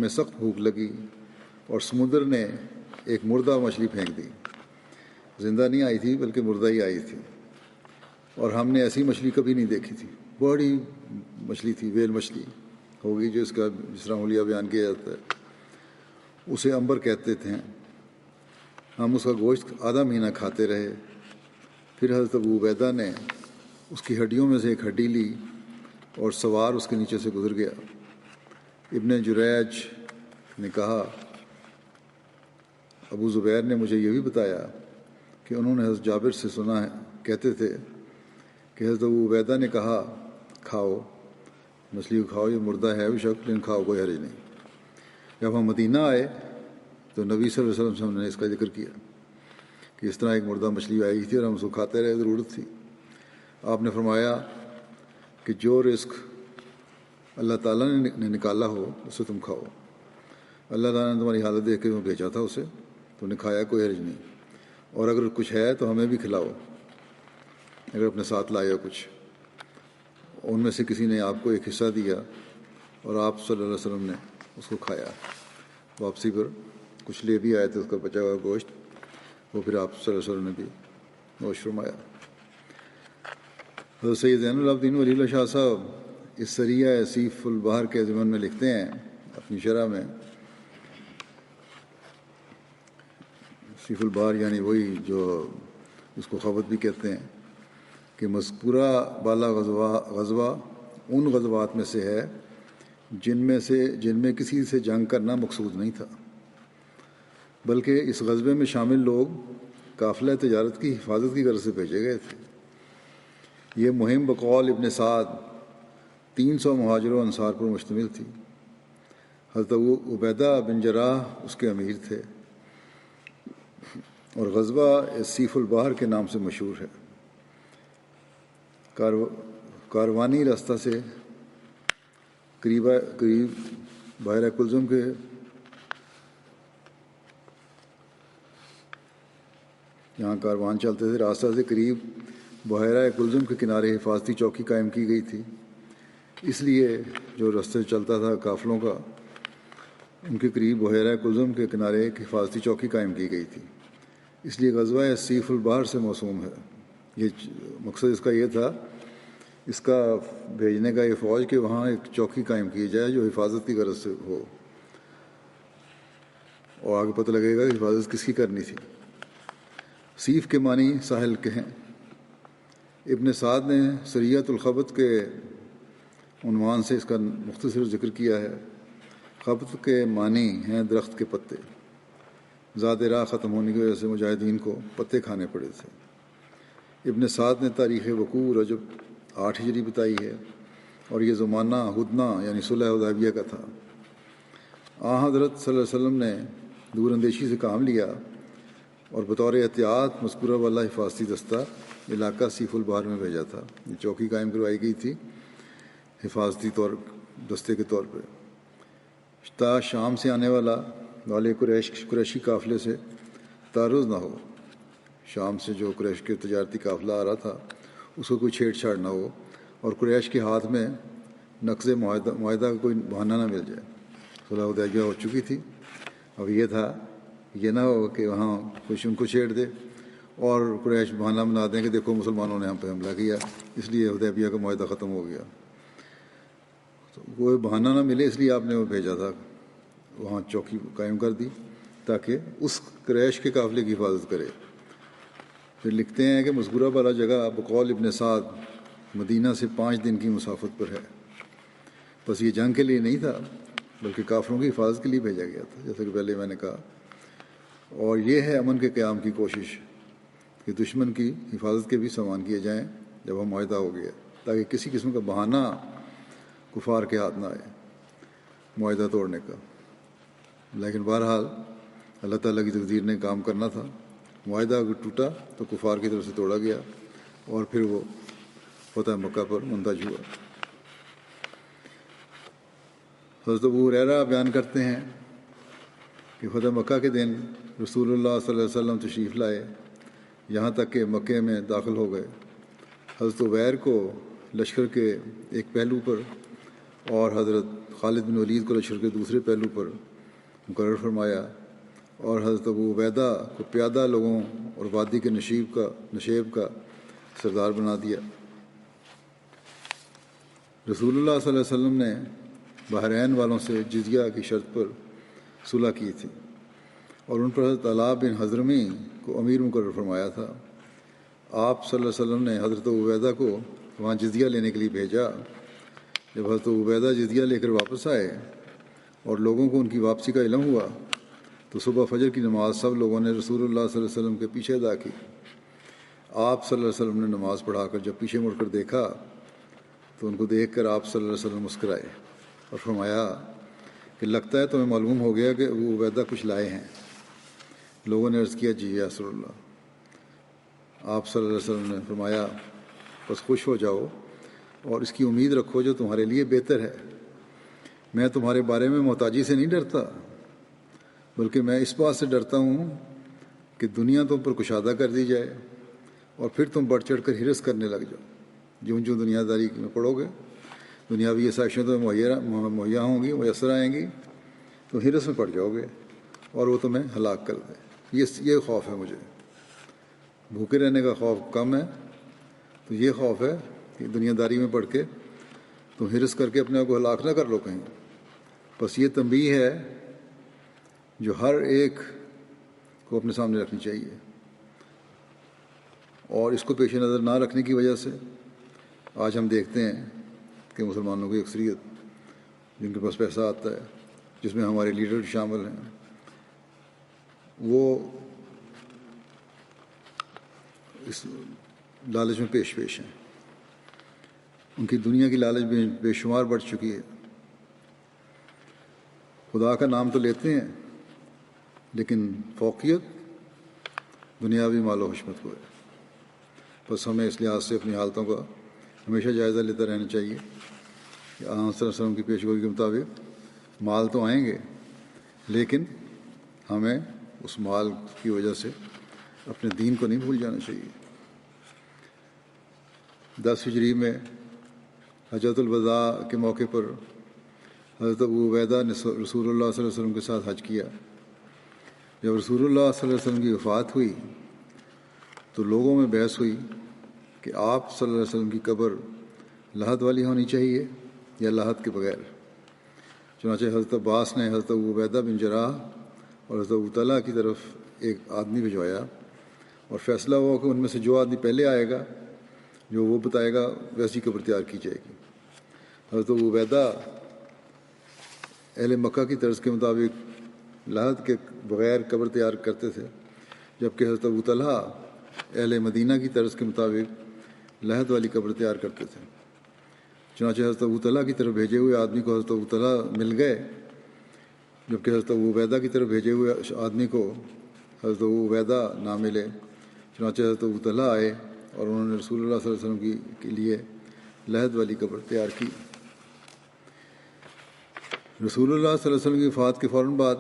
[SPEAKER 1] سخت بھوک لگی اور سمندر نے ایک مردہ مچھلی پھینک دی، زندہ نہیں آئی تھی بلکہ مردہ ہی آئی تھی، اور ہم نے ایسی مچھلی کبھی نہیں دیکھی تھی، بڑی مچھلی تھی، ویل مچھلی ہوگی جو اس کا جس طرح حلیہ بیان کیا جاتا ہے، اسے عنبر کہتے تھے۔ ہم اس کا گوشت آدھا مہینہ کھاتے رہے، پھر حضرت ابو عبیدہ نے اس کی ہڈیوں میں سے ایک ہڈی لی اور سوار اس کے نیچے سے گزر گیا۔ ابن جریج نے کہا ابو زبیر نے مجھے یہ بھی بتایا کہ انہوں نے حضرت جابر سے سنا ہے، کہتے تھے کہ حضرت ابو عبیدہ نے کہا کھاؤ مچھلی کو، کھاؤ، یہ مردہ ہے بے شک لیکن کھاؤ، کوئی حرج نہیں۔ جب ہم مدینہ آئے تو نبی صلی اللہ علیہ وسلم سے ہم نے اس کا ذکر کیا کہ اس طرح ایک مردہ مچھلی آئی تھی اور ہم اس کو کھاتے رہے، ضرورت تھی۔ آپ نے فرمایا کہ جو رزق اللہ تعالیٰ نے نکالا ہو اسے تم کھاؤ، اللہ تعالیٰ نے تمہاری حالت دیکھ کے تمہیں بھیجا تھا، اسے تم نے کھایا، کوئی حرج نہیں، اور اگر کچھ ہے تو ہمیں بھی کھلاؤ، اگر اپنے ساتھ لائے ہو کچھ۔ ان میں سے کسی نے آپ کو ایک حصہ دیا اور آپ صلی اللہ علیہ وسلم نے اس کو کھایا، واپسی پر کچھ لے بھی آئے تھے اس کا بچا ہوا گوشت، وہ پھر آپ صلی اللہ علیہ وسلم نے بھی نوش فرمایا۔ حضرت سید زین العابدین ولی اللہ شاہ صاحب اس سریہ سیف البحر کے ضمن میں لکھتے ہیں اپنی شرح میں، سیف البحر یعنی وہی جو اس کو خبط بھی کہتے ہیں، کہ مذکورہ بالا غزوہ ان غزوات میں سے ہے جن میں کسی سے جنگ کرنا مقصود نہیں تھا، بلکہ اس غزوے میں شامل لوگ قافلہ تجارت کی حفاظت کی غرض سے بھیجے گئے تھے۔ یہ مہم بقول ابن سعد 300 مہاجروں انصار پر مشتمل تھی۔ حضرت ابو عبیدہ بن جراح اس کے امیر تھے اور غزوہ سیف البحر کے نام سے مشہور ہے۔ کاروانی راستہ سے قریب بحیرہ کلزم کے یہاں کاروان چلتے تھے، راستہ سے قریب بحیرہ کلزم کے کنارے حفاظتی چوکی قائم کی گئی تھی، اس لیے جو راستے چلتا تھا قافلوں کا، ان کے قریب بحیرہ کلزم کے کنارے ایک حفاظتی چوکی قائم کی گئی تھی، اس لیے غزوہ سیف البحر سے موسوم ہے۔ یہ مقصد اس کا یہ تھا، اس کا بھیجنے کا یہ فوج کہ وہاں ایک چوکی قائم کی جائے جو حفاظت کی غرض سے ہو، اور آگے پتہ لگے گا کہ حفاظت کس کی کرنی تھی۔ سیف کے معنی ساحل کے ہیں۔ ابن سعد نے سریۃ الخبط کے عنوان سے اس کا مختصر ذکر کیا ہے۔ خبط کے معنی ہیں درخت کے پتے۔ ذات راہ ختم ہونے کی وجہ سے مجاہدین کو پتے کھانے پڑے تھے۔ ابن سعد نے تاریخ وقوع رجب 8 ہجری بتائی ہے، اور یہ زمانہ ہدنہ یعنی صلح حدیبیہ کا تھا۔ حضرت صلی اللہ علیہ وسلم نے دور اندیشی سے کام لیا اور بطور احتیاط مذکورہ والا حفاظتی دستہ علاقہ سیف البحر میں بھیجا تھا۔ یہ چوکی قائم کروائی گئی تھی حفاظتی دستے کے طور پہ، تا شام سے آنے والے قریشی قافلے سے تعرض نہ ہو۔ شام سے جو قریش کے تجارتی قافلہ آ رہا تھا اس کو کوئی چھیڑ چھاڑ نہ ہو، اور قریش کے ہاتھ میں نقض معاہدہ کا کوئی بہانہ نہ مل جائے۔ صلح حدیبیہ ہو چکی تھی، اب یہ تھا یہ نہ ہو کہ وہاں کچھ ان کو چھیڑ دے اور قریش بہانہ بنا دیں کہ دیکھو مسلمانوں نے ہم پہ حملہ کیا، اس لیے حدیبیہ کا معاہدہ ختم ہو گیا۔ تو کوئی بہانہ نہ ملے، اس لیے آپ نے وہ بھیجا تھا، وہاں چوکی قائم کر دی تاکہ اس قریش کے قافلے کی حفاظت کرے۔ پھر لکھتے ہیں کہ مذکورہ والا جگہ بقول ابن سعد مدینہ سے 5 دن کی مسافت پر ہے۔ بس یہ جنگ کے لیے نہیں تھا بلکہ کافروں کی حفاظت کے لیے بھیجا گیا تھا، جیسا کہ پہلے میں نے کہا۔ اور یہ ہے امن کے قیام کی کوشش کہ دشمن کی حفاظت کے بھی سامان کیے جائیں جب ہم معاہدہ ہو گیا، تاکہ کسی قسم کا بہانہ کفار کے ہاتھ نہ آئے معاہدہ توڑنے کا۔ لیکن بہرحال اللہ تعالیٰ کی تقدیر نے کام کرنا تھا۔ معاہدہ اگر ٹوٹا تو کفار کی طرف سے توڑا گیا اور پھر وہ فتح مکہ پر منتج ہوا۔ حضرت ابو ہریرہ بیان کرتے ہیں کہ فتح مکہ کے دن رسول اللہ صلی اللہ علیہ وسلم تشریف لائے، یہاں تک کہ مکے میں داخل ہو گئے۔ حضرت عبیر کو لشکر کے ایک پہلو پر اور حضرت خالد بن ولید کو لشکر کے دوسرے پہلو پر مقرر فرمایا، اور حضرت ابو عبیدہ کو پیادہ لوگوں اور وادی کے نشیب کا سردار بنا دیا۔ رسول اللہ صلی اللہ علیہ وسلم نے بحرین والوں سے جزیہ کی شرط پر صلح کی تھی، اور ان پر حضرت علاء بن حضرمی کو امیر مقرر فرمایا تھا۔ آپ صلی اللہ علیہ وسلم نے حضرت ابو عبیدہ کو وہاں جزیہ لینے کے لیے بھیجا۔ جب حضرت ابو عبیدہ جزیہ لے کر واپس آئے اور لوگوں کو ان کی واپسی کا علم ہوا تو صبح فجر کی نماز سب لوگوں نے رسول اللہ صلی اللہ علیہ وسلم کے پیچھے ادا کی۔ آپ صلی اللہ علیہ وسلم نے نماز پڑھا کر جب پیچھے مڑ کر دیکھا تو ان کو دیکھ کر آپ صلی اللہ علیہ وسلم مسکرائے اور فرمایا کہ لگتا ہے تمہیں معلوم ہو گیا کہ ابو عبیدہ کچھ لائے ہیں۔ لوگوں نے عرض کیا جی یا رسول اللہ۔ آپ صلی اللہ علیہ وسلم نے فرمایا بس خوش ہو جاؤ اور اس کی امید رکھو جو تمہارے لیے بہتر ہے۔ میں تمہارے بارے میں محتاجی سے نہیں ڈرتا، بلکہ میں اس بات سے ڈرتا ہوں کہ دنیا تم پر کشادہ کر دی جائے اور پھر تم بڑھ چڑھ کر ہرس کرنے لگ جاؤ۔ جو دنیا داری میں پڑو گے، دنیاوی آسائشیں تو مہیا ہوں گی، میسر آئیں گی، تو ہرس میں پڑ جاؤ گے اور وہ تمہیں ہلاک کر دے۔ یہ خوف ہے مجھے، بھوکے رہنے کا خوف کم ہے، تو یہ خوف ہے کہ دنیا داری میں پڑھ کے تم ہرس کر کے اپنے آپ کو ہلاک نہ کر لو کہیں۔ بس یہ تنبیہ ہے جو ہر ایک کو اپنے سامنے رکھنی چاہیے، اور اس کو پیش نظر نہ رکھنے کی وجہ سے آج ہم دیکھتے ہیں کہ مسلمانوں کی اکثریت جن کے پاس پیسہ آتا ہے، جس میں ہمارے لیڈر شامل ہیں، وہ اس لالچ میں پیش ہیں۔ ان کی دنیا کی لالچ بے شمار بڑھ چکی ہے۔ خدا کا نام تو لیتے ہیں لیکن فوقیت دنیاوی مال و حشمت کو ہے۔ بس ہمیں اس لحاظ سے اپنی حالتوں کا ہمیشہ جائزہ لیتا رہنا چاہیے کہ آن صلی اللہ علیہ وسلم کی پیشگوئی کے مطابق مال تو آئیں گے، لیکن ہمیں اس مال کی وجہ سے اپنے دین کو نہیں بھول جانا چاہیے۔ 10 ہجری میں حجۃ الوداع کے موقع پر حضرت ابو عبیدہ نے رسول اللہ صلی اللہ علیہ وسلم کے ساتھ حج کیا۔ جب رسول اللہ صلی اللہ علیہ وسلم کی وفات ہوئی تو لوگوں میں بحث ہوئی کہ آپ صلی اللہ علیہ وسلم کی قبر لحد والی ہونی چاہیے یا لحد کے بغیر۔ چنانچہ حضرت عباس نے حضرت ابو عبیدہ بن جراح اور حضرت ابو طلحہ کی طرف ایک آدمی بھجوایا اور فیصلہ ہوا کہ ان میں سے جو آدمی پہلے آئے گا جو وہ بتائے گا ویسی قبر تیار کی جائے گی۔ حضرت ابو عبیدہ اہل مکہ کی طرز کے مطابق لحد کے بغیر قبر تیار کرتے تھے، جبکہ حضرت ابو طلحہ اہل مدینہ کی طرز کے مطابق لحد والی قبر تیار کرتے تھے۔ چنانچہ حضرت ابو طلحہ کی طرف بھیجے ہوئے آدمی کو حضرت ابو طلحہ مل گئے، جبکہ حضرت ابو عبیدہ کی طرف بھیجے ہوئے آدمی کو حضرت ابو عبیدہ نہ ملے۔ چنانچہ حضرت ابو طلحہ آئے اور انہوں نے رسول اللہ صلی اللہ علیہ وسلم کے لیے لحد والی قبر تیار کی۔ رسول اللہ صلی اللہ علیہ وسلم کی وفات کے فوراً بعد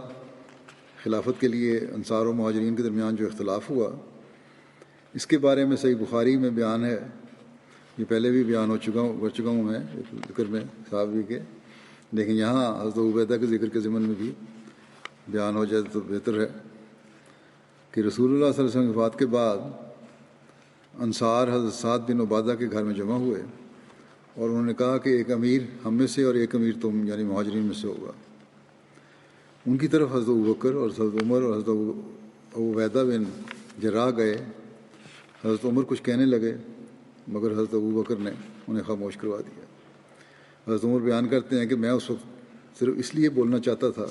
[SPEAKER 1] خلافت کے لیے انصار و مہاجرین کے درمیان جو اختلاف ہوا، اس کے بارے میں صحیح بخاری میں بیان ہے۔ یہ پہلے بھی بیان کر چکا ہوں میں ذکر میں صحابی کے، لیکن یہاں حضرت عبیدہ کے ذکر کے ضمن میں بھی بیان ہو جائے تو بہتر ہے کہ رسول اللہ صلی اللہ علیہ وسلم کی وفات کے بعد انصار حضرت سعد بن عبادہ کے گھر میں جمع ہوئے اور انہوں نے کہا کہ ایک امیر ہم میں سے اور ایک امیر تم یعنی مہاجرین میں سے ہوگا۔ ان کی طرف حضرت ابوبکر اور حضرت عمر اور حضرت ابو عبیدہ بن جراح گئے۔ حضرت عمر کچھ کہنے لگے مگر حضرت ابوبکر نے انہیں خاموش کروا دیا۔ حضرت عمر بیان کرتے ہیں کہ میں اس وقت صرف اس لیے بولنا چاہتا تھا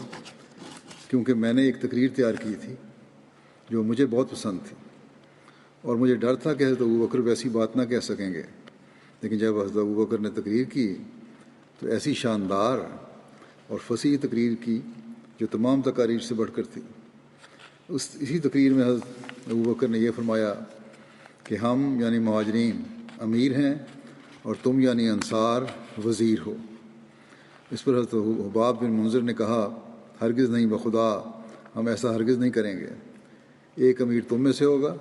[SPEAKER 1] کیونکہ میں نے ایک تقریر تیار کی تھی جو مجھے بہت پسند تھی، اور مجھے ڈر تھا کہ حضرت ابوبکر ویسی بات نہ کہہ سکیں گے، لیکن جب حضرت ابوبکر نے تقریر کی تو ایسی شاندار اور فصیح تقریر کی جو تمام تقاریر سے بڑھ کر تھی۔ اسی تقریر میں حضرت ابوبکر نے یہ فرمایا کہ ہم یعنی مہاجرین امیر ہیں اور تم یعنی انصار وزیر ہو۔ اس پر حضرت حباب بن منذر نے کہا ہرگز نہیں، بخدا ہم ایسا ہرگز نہیں کریں گے، ایک امیر تم میں سے ہوگا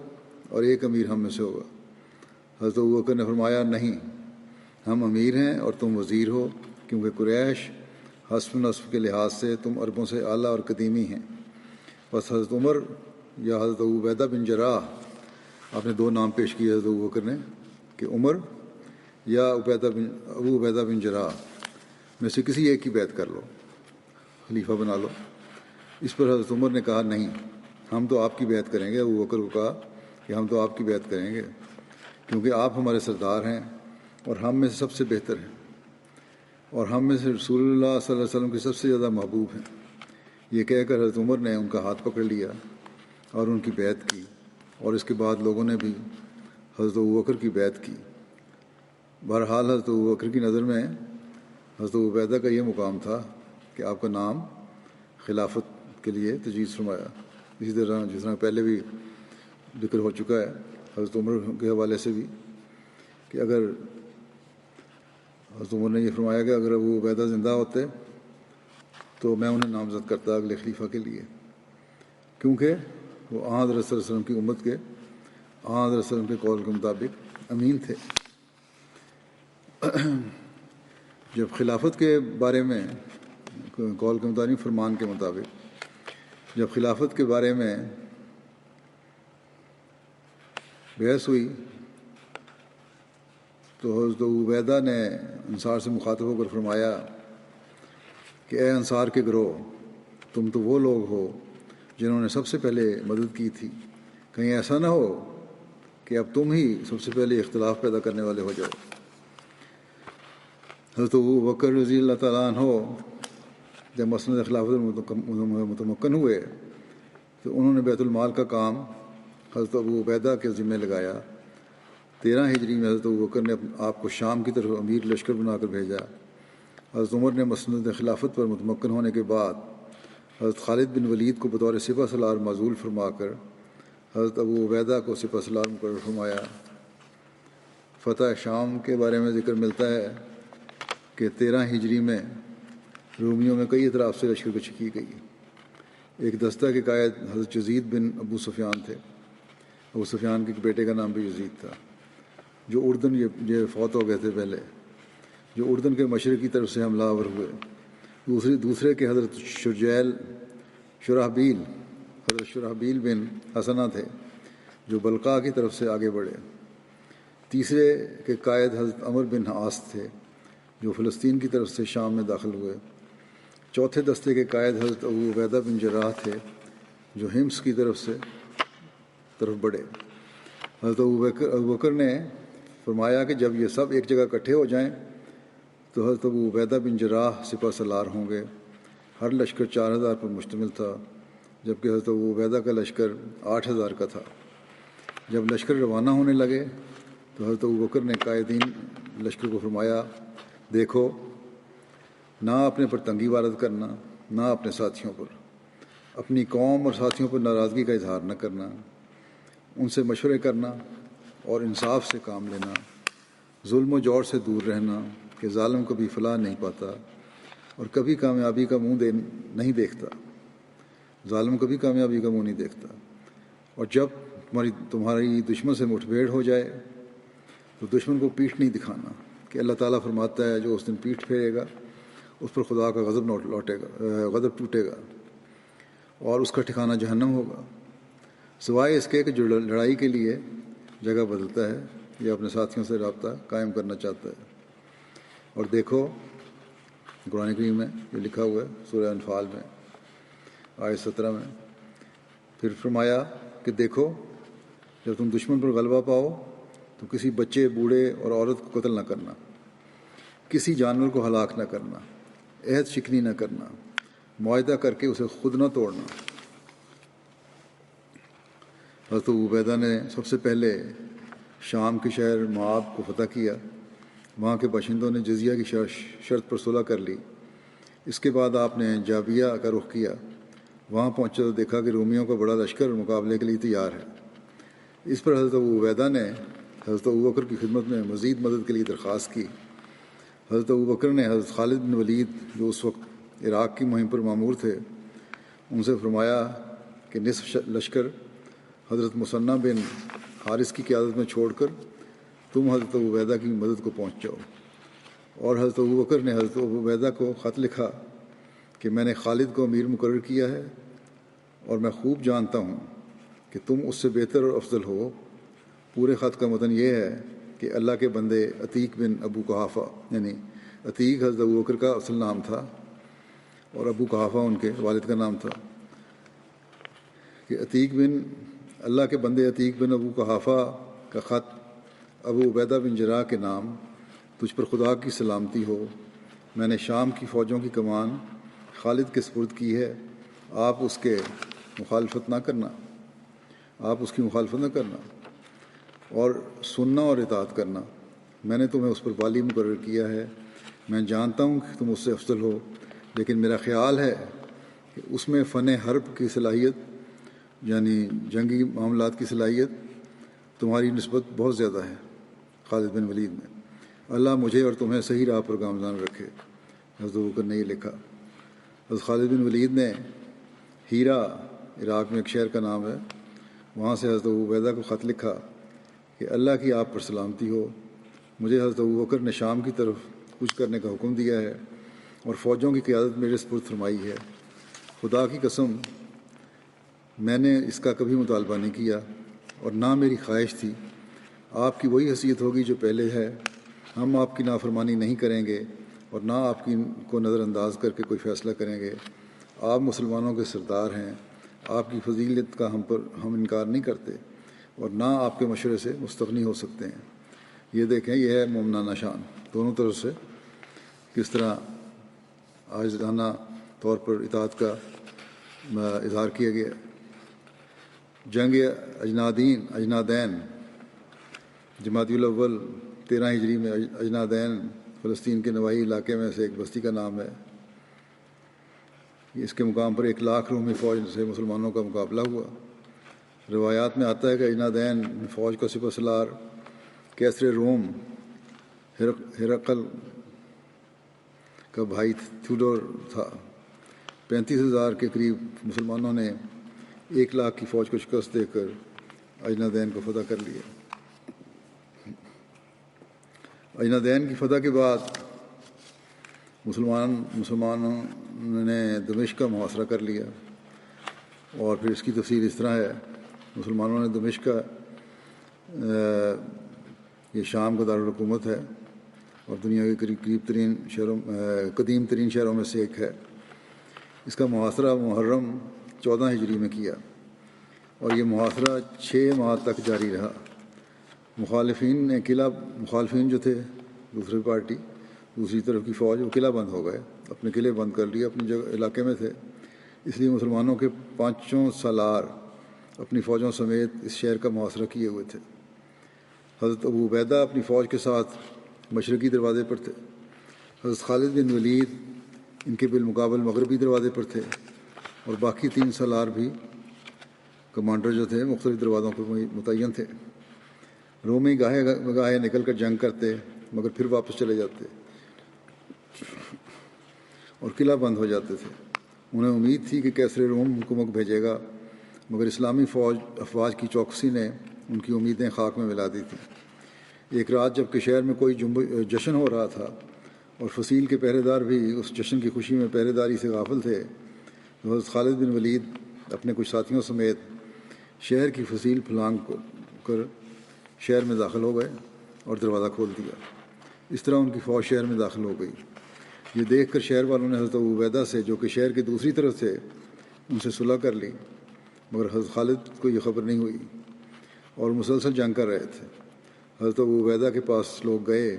[SPEAKER 1] اور ایک امیر ہم میں سے ہوگا۔ حضرت ابوبکر نے فرمایا نہیں، ہم امیر ہیں اور تم وزیر ہو، کیونکہ قریش حسب نسب کے لحاظ سے تم عربوں سے اعلیٰ اور قدیمی ہیں۔ بس حضرت عمر یا حضرت ابو عبیدہ بن جراح، آپ نے دو نام پیش کیے حضرت ابوبکر نے کہ عمر یا ابو عبیدہ بن جراح میں سے کسی ایک کی بیعت کر لو، خلیفہ بنا لو۔ اس پر حضرت عمر نے کہا نہیں، ہم تو آپ کی بیعت کریں گے۔ ابوبکر کو کہا کہ ہم تو آپ کی بیعت کریں گے کیونکہ آپ ہمارے سردار ہیں اور ہم میں سے سب سے بہتر ہیں، اور ہم میں سے رسول اللہ صلی اللہ علیہ وسلم کے سب سے زیادہ محبوب ہیں۔ یہ کہہ کر حضرت عمر نے ان کا ہاتھ پکڑ لیا اور ان کی بیعت کی، اور اس کے بعد لوگوں نے بھی حضرت ابوبکر کی بیعت کی۔ بہرحال حضرت ابوبکر کی نظر میں حضرت عبیدہ کا یہ مقام تھا کہ آپ کا نام خلافت کے لیے تجویز فرمایا۔ اسی طرح جس طرح پہلے بھی ذکر ہو چکا ہے حضرت عمر کے حوالے سے بھی کہ اگر حضرت عمر نے یہ فرمایا کہ اگر ابو عبیدہ زندہ ہوتے تو میں انہیں نامزد کرتا اگلے خلیفہ کے لیے، کیونکہ وہ آن حضرت صلی اللہ علیہ وسلم کی امت کے آن حضرت صلی اللہ علیہ وسلم کے قول کے مطابق امین تھے۔ جب خلافت کے بارے میں قول کے مطابق فرمان کے مطابق جب خلافت کے بارے میں بحث ہوئی تو حضرت عبیدہ نے انصار سے مخاطب ہو کر فرمایا کہ اے انصار کے گروہ، تم تو وہ لوگ ہو جنہوں نے سب سے پہلے مدد کی تھی، کہیں ایسا نہ ہو کہ اب تم ہی سب سے پہلے اختلاف پیدا کرنے والے ہو جاؤ۔ حضرت ابوبکر رضی اللہ تعالیٰ عنہ جب مسند خلافت متمکن ہوئے تو انہوں نے بیت المال کا کام حضرت ابو عبیدہ کے ذمہ لگایا۔ 13 ہجری میں حضرت ابوبکر نے آپ کو شام کی طرف امیر لشکر بنا کر بھیجا۔ حضرت عمر نے مسند خلافت پر متمکن ہونے کے بعد حضرت خالد بن ولید کو بطور سپہ سالار معزول فرما کر حضرت ابو عبیدہ کو سپہ سالار مقرر فرمایا۔ فتح شام کے بارے میں ذکر ملتا ہے کہ 13 ہجری میں رومیوں میں کئی اطراف سے لشکر کشی کی گئی۔ ایک دستہ کے قائد حضرت یزید بن ابو سفیان تھے۔ ابو سفیان کے بیٹے کا نام بھی یزید تھا، جو اردن یہ فوت ہو گئے تھے پہلے، جو اردن کے مشرقی طرف سے حملہ آور ہوئے۔ دوسرے کے حضرت حضرت شرحبیل بن حسنہ تھے جو بلقاء کی طرف سے آگے بڑھے۔ تیسرے کے قائد حضرت عمر بن عاص تھے جو فلسطین کی طرف سے شام میں داخل ہوئے۔ چوتھے دستے کے قائد حضرت ابو عبیدہ بن جراح تھے جو ہمس کی طرف بڑھے۔ حضرت ابو بکر نے فرمایا کہ جب یہ سب ایک جگہ اکٹھے ہو جائیں تو حضرت ابو عبیدہ بن جراح سپہ سالار ہوں گے۔ ہر لشکر 4000 پر مشتمل تھا، جبکہ حضرت ابو عبیدہ کا لشکر 8000 کا تھا۔ جب لشکر روانہ ہونے لگے تو حضرت ابو بکر نے قائدین لشکر کو فرمایا، دیکھو، نہ اپنے پر تنگی وارد کرنا، نہ اپنے ساتھیوں پر، اپنی قوم اور ساتھیوں پر ناراضگی کا اظہار نہ کرنا، ان سے مشورے کرنا اور انصاف سے کام لینا، ظلم و جور سے دور رہنا کہ ظالم کبھی فلاح نہیں پاتا اور کبھی کامیابی کا منہ نہیں دیکھتا، ظالم کبھی کامیابی کا منہ نہیں دیکھتا۔ اور جب تمہاری دشمن سے مٹھ بھیڑ ہو جائے تو دشمن کو پیٹھ نہیں دکھانا کہ اللہ تعالیٰ فرماتا ہے جو اس دن پیٹھ پھیرے گا اس پر خدا کا غضب ٹوٹے گا اور اس کا ٹھکانہ جہنم ہوگا، سوائے اس کے کہ جو لڑائی کے لیے جگہ بدلتا ہے یا اپنے ساتھیوں سے رابطہ قائم کرنا چاہتا ہے۔ اور دیکھو، قرآن کریم میں یہ لکھا ہوا ہے سورہ انفال میں آیت 17 میں، پھر فرمایا کہ دیکھو، جب تم دشمن پر غلبہ پاؤ تو کسی بچے، بوڑھے اور عورت کو قتل نہ کرنا، کسی جانور کو ہلاک نہ کرنا، عہد شکنی نہ کرنا، معاہدہ کر کے اسے خود نہ توڑنا۔ حضرت ابو عبیدہ نے سب سے پہلے شام کے شہر معاب کو فتح کیا، وہاں کے باشندوں نے جزیہ کی شرط پر صلح کر لی۔ اس کے بعد آپ نے جابیہ کا رخ کیا، وہاں پہنچے تو دیکھا کہ رومیوں کا بڑا لشکر مقابلے کے لیے تیار ہے۔ اس پر حضرت ابو عبیدہ نے حضرت ابو بکر کی خدمت میں مزید مدد کے لیے درخواست کی۔ حضرت ابو بکر نے حضرت خالد بن ولید جو اس وقت عراق کی مہم پر مامور تھے ان سے فرمایا کہ نصف لشکر حضرت مثنہ بن حارث کی قیادت میں چھوڑ کر تم حضرت ابو عبیدہ کی مدد کو پہنچ جاؤ۔ اور حضرت ابو بکر نے حضرت ابو عبیدہ کو خط لکھا کہ میں نے خالد کو امیر مقرر کیا ہے اور میں خوب جانتا ہوں کہ تم اس سے بہتر اور افضل ہو۔ پورے خط کا متن یہ ہے کہ اللہ کے بندے عتیق بن ابو قحافہ، یعنی عتیق حضرت ابو بکر کا اصل نام تھا اور ابو قحافہ ان کے والد کا نام تھا، کہ اللہ کے بندے عتیق بن ابو قحافہ کا خط ابو عبیدہ بن جراح کے نام، تجھ پر خدا کی سلامتی ہو، میں نے شام کی فوجوں کی کمان خالد کے سپرد کی ہے، آپ اس کی مخالفت نہ کرنا اور سننا اور اطاعت کرنا، میں نے تمہیں اس پر والی مقرر کیا ہے۔ میں جانتا ہوں کہ تم اس سے افضل ہو، لیکن میرا خیال ہے کہ اس میں فن حرب کی صلاحیت، یعنی جنگی معاملات کی صلاحیت تمہاری نسبت بہت زیادہ ہے۔ خالد بن ولید میں، اللہ مجھے اور تمہیں صحیح راہ پر گامزن رکھے۔ حضرت ابو بکر نے یہ لکھا۔ حضرت خالد بن ولید نے ہیرا، عراق میں ایک شہر کا نام ہے، وہاں سے حضرت ابو عبیدہ کو خط لکھا کہ اللہ کی آپ پر سلامتی ہو، مجھے حضرت ابو بکر نے شام کی طرف کوچ کرنے کا حکم دیا ہے اور فوجوں کی قیادت میرے سپرد فرمائی ہے۔ خدا کی قسم، میں نے اس کا کبھی مطالبہ نہیں کیا اور نہ میری خواہش تھی۔ آپ کی وہی حیثیت ہوگی جو پہلے ہے، ہم آپ کی نافرمانی نہیں کریں گے اور نہ آپ کو نظر انداز کر کے کوئی فیصلہ کریں گے۔ آپ مسلمانوں کے سردار ہیں، آپ کی فضیلت کا ہم انکار نہیں کرتے اور نہ آپ کے مشورے سے مستغنی ہو سکتے ہیں۔ یہ دیکھیں، یہ ہے مومنانہ شان، دونوں طرف سے کس طرح عاجزانہ طور پر اطاعت کا اظہار کیا گیا۔ جنگ اجنادین، جمادی الاول 13 ہجری میں، اجنادین فلسطین کے نواحی علاقے میں سے ایک بستی کا نام ہے۔ اس کے مقام پر 1,00,000 رومی فوج سے مسلمانوں کا مقابلہ ہوا۔ روایات میں آتا ہے کہ اجنادین فوج کا سپہ سالار کیسر روم ہرقل کا بھائی تھیوڈور تھا۔ 35,000 کے قریب مسلمانوں نے 1,00,000 کی فوج کو شکست دے کر اجنادین کو فتح کر لیا۔ اجنادین کی فتح کے بعد مسلمانوں نے دمشق کا محاصرہ کر لیا، اور پھر اس کی تفصیل اس طرح ہے۔ مسلمانوں نے دمشق کا، یہ شام کا دارالحکومت ہے اور دنیا کے قدیم ترین شہروں میں سے ایک ہے۔ اس کا محاصرہ محرم 14 ہجری میں کیا اور یہ محاصرہ 6 ماہ تک جاری رہا۔ مخالفین جو تھے دوسری پارٹی، دوسری طرف کی فوج، وہ قلعہ بند ہو گئے، اپنے قلعے بند کر لیے، اپنی جگہ علاقے میں تھے. اس لیے مسلمانوں کے 5 سالار اپنی فوجوں سمیت اس شہر کا محاصرہ کیے ہوئے تھے. حضرت ابو عبیدہ اپنی فوج کے ساتھ مشرقی دروازے پر تھے. حضرت خالد بن ولید ان کے بالمقابل مغربی دروازے پر تھے، اور باقی 3 سالار بھی کمانڈر جو تھے مختلف دروازوں پر متعین تھے. رومی گاہے نکل کر جنگ کرتے مگر پھر واپس چلے جاتے اور قلعہ بند ہو جاتے تھے. انہیں امید تھی کہ کیسر روم حکومت بھیجے گا، مگر اسلامی افواج کی چوکسی نے ان کی امیدیں خاک میں ملا دی تھیں. ایک رات جب کہ شہر میں کوئی جشن ہو رہا تھا اور فصیل کے پہرے دار بھی اس جشن کی خوشی میں پہرے داری سے غافل تھے، تو حضرت خالد بن ولید اپنے کچھ ساتھیوں سمیت شہر کی فصیل پھلانگ کر شہر میں داخل ہو گئے اور دروازہ کھول دیا. اس طرح ان کی فوج شہر میں داخل ہو گئی. یہ دیکھ کر شہر والوں نے حضرت ابو عبیدہ سے، جو کہ شہر کی دوسری طرف تھے، ان سے صلح کر لی، مگر حضرت خالد کو یہ خبر نہیں ہوئی اور مسلسل جنگ کر رہے تھے. حضرت ابو عبیدہ کے پاس لوگ گئے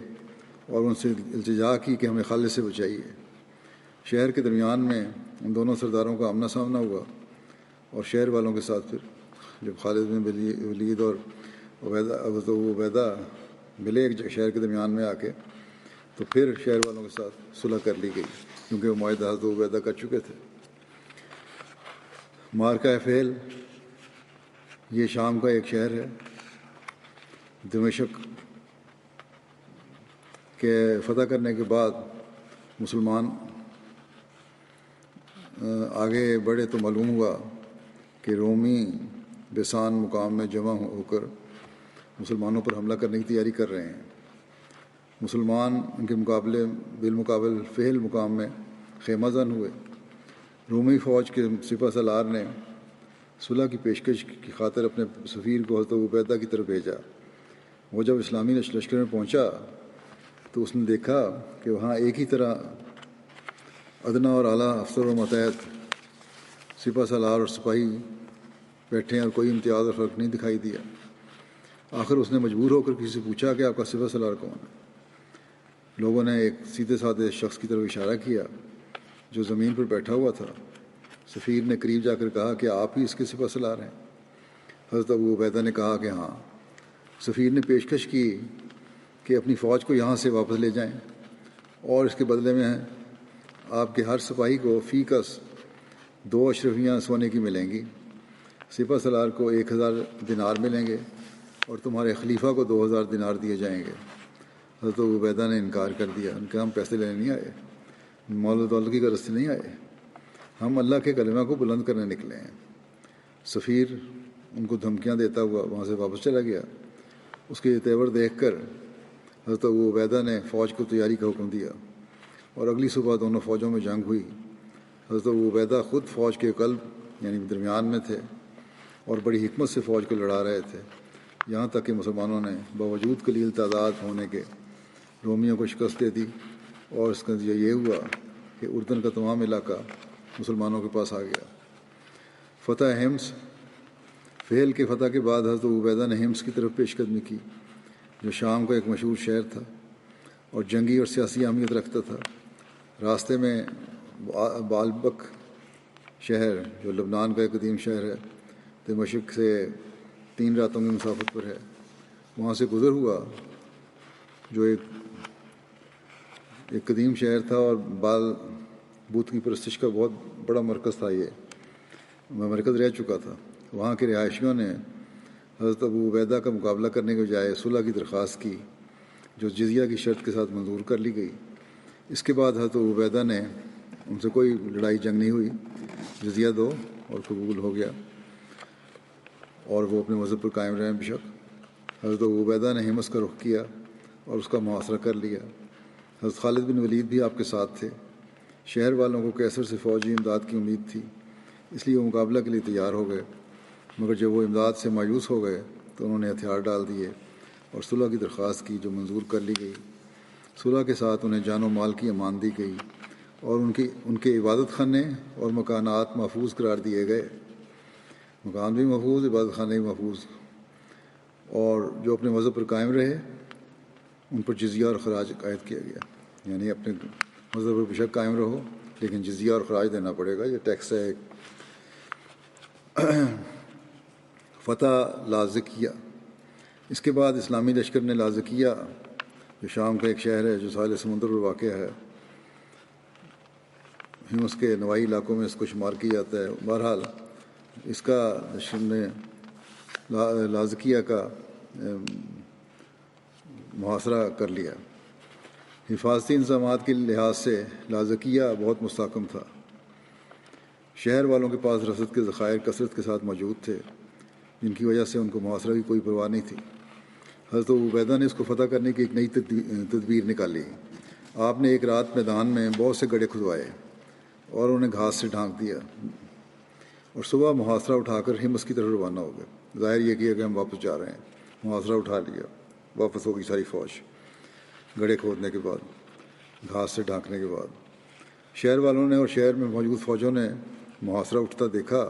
[SPEAKER 1] اور ان سے التجا کی کہ ہمیں خالد سے بچائیے. شہر کے درمیان میں ان دونوں سرداروں کا آمنا سامنا ہوا، اور شہر والوں کے ساتھ پھر جب خالد بن ولید اور حضرت ابو عبیدہ ملے ایک شہر کے درمیان میں آ کے، تو پھر شہر والوں کے ساتھ صلح کر لی گئی، کیونکہ وہ معاہدہ حضرت ابو عبیدہ کر چکے تھے. مارکہ فیل یہ شام کا ایک شہر ہے. دمشق کے فتح کرنے کے بعد مسلمان آگے بڑھے تو معلوم ہوا کہ رومی بسان مقام میں جمع ہو کر مسلمانوں پر حملہ کرنے کی تیاری کر رہے ہیں. مسلمان ان کے بالمقابل فہل مقام میں خیمہ زن ہوئے. رومی فوج کے سپہ سالار نے صلح کی پیشکش کی خاطر اپنے سفیر کو حضرت ابو عبیدہ کی طرف بھیجا. وہ جب اسلامی لشکر میں پہنچا تو اس نے دیکھا کہ وہاں ایک ہی طرح ادنا اور اعلیٰ افسر و ماتحت سپہ سالار اور سپاہی بیٹھے ہیں، اور کوئی امتیاز اور فرق نہیں دکھائی دیا. آخر اس نے مجبور ہو کر کسی سے پوچھا کہ آپ کا سپہ سالار کون ہے. لوگوں نے ایک سیدھے سادھے شخص کی طرف اشارہ کیا جو زمین پر بیٹھا ہوا تھا. سفیر نے قریب جا کر کہا کہ آپ ہی اس کے سپہ سالار ہیں. حضرت ابو عبیدہ نے کہا کہ ہاں. سفیر نے پیشکش کی کہ اپنی فوج کو یہاں سے واپس لے جائیں، اور اس کے بدلے میں آپ کے ہر سپاہی کو فی کس 2 اشرفیاں سونے کی ملیں گی. سپہ سالار کو 1000 دینار ملیں گے، اور تمہارے خلیفہ کو 2000 دینار دیے جائیں گے. حضرت ابو عبیدہ نے انکار کر دیا. ان کے ہم پیسے لینے نہیں آئے، مال و دولت کی غرض سے نہیں آئے، ہم اللہ کے کلمہ کو بلند کرنے نکلے ہیں. سفیر ان کو دھمکیاں دیتا ہوا وہاں سے واپس چلا گیا. اس کے یہ تیور دیکھ کر حضرت ابو عبیدہ نے فوج کو تیاری کا حکم دیا، اور اگلی صبح دونوں فوجوں میں جنگ ہوئی. حضرت ابو عبیدہ خود فوج کے قلب یعنی درمیان میں تھے اور بڑی حکمت سے فوج کو لڑا رہے تھے، یہاں تک کہ مسلمانوں نے باوجود قلیل تعداد ہونے کے رومیوں کو شکست دے دی، اور اس کا نتیجہ یہ ہوا کہ اردن کا تمام علاقہ مسلمانوں کے پاس آ گیا. فتح حمص. فیل کے فتح کے بعد حضرت ابو عبیدہ نے حمص کی طرف پیش قدمی کی، جو شام کا ایک مشہور شہر تھا اور جنگی اور سیاسی اہمیت رکھتا تھا. راستے میں بالبک شہر جو لبنان کا ایک قدیم شہر ہے، دمشق سے 3 راتوں کی مسافت پر ہے، وہاں سے گزر ہوا، جو ایک قدیم شہر تھا اور بال بت کی پرستش کا بہت بڑا مرکز تھا. یہ مرکز رہ چکا تھا. وہاں کے رہائشیوں نے حضرت ابو عبیدہ کا مقابلہ کرنے کے بجائے صلح کی درخواست کی، جو جزیہ کی شرط کے ساتھ منظور کر لی گئی. اس کے بعد حضرت ابو عبیدہ نے ان سے کوئی لڑائی جنگ نہیں ہوئی، جزیہ دو اور قبول ہو گیا، اور وہ اپنے مذہب پر قائم رہے. بے شک حضرت ابو عبیدہ نے حمص کا رخ کیا اور اس کا محاصرہ کر لیا. حضرت خالد بن ولید بھی آپ کے ساتھ تھے. شہر والوں کو کیسر سے فوجی امداد کی امید تھی، اس لیے وہ مقابلہ کے لیے تیار ہو گئے، مگر جب وہ امداد سے مایوس ہو گئے تو انہوں نے ہتھیار ڈال دیے اور صلح کی درخواست کی، جو منظور کر لی گئی. صلح کے ساتھ انہیں جان و مال کی امان دی گئی، اور ان کے عبادت خانے اور مکانات محفوظ قرار دیے گئے. مکان بھی محفوظ، عبادت خانے بھی محفوظ، اور جو اپنے مذہب پر قائم رہے ان پر جزیہ اور خراج عائد کیا گیا. یعنی اپنے مذہب پر بے شک قائم رہو لیکن جزیہ اور خراج دینا پڑے گا. یہ ٹیکس ہے ایک. فتح لازکیہ. اس کے بعد اسلامی لشکر نے لازکیہ جو شام کا ایک شہر ہے جو ساحل سمندر پر واقع ہے، ہمس کے نواحی علاقوں میں اس کو شمار کیا جاتا ہے. بہرحال اس کا لشکر نے لازکیہ کا محاصرہ کر لیا. حفاظتی انتظامات کے لحاظ سے لازکیہ بہت مستحکم تھا. شہر والوں کے پاس رسد کے ذخائر کثرت کے ساتھ موجود تھے جن کی وجہ سے ان کو محاصرہ کی کوئی پرواہ نہیں تھی. حضرت ابو عبیدہ نے اس کو فتح کرنے کی ایک نئی تدبیر نکالی. آپ نے ایک رات میدان میں بہت سے گڑھے کھدوائے اور انہیں گھاس سے ڈھانک دیا اور صبح محاصرہ اٹھا کر ہمس کی طرف روانہ ہو گئے. ظاہر یہ کیا کہ ہم واپس جا رہے ہیں. محاصرہ اٹھا لیا، واپس ہو گئی ساری فوج. گڑھے کھودنے کے بعد، گھاس سے ڈھانکنے کے بعد شہر والوں نے اور شہر میں موجود فوجوں نے محاصرہ اٹھتا دیکھا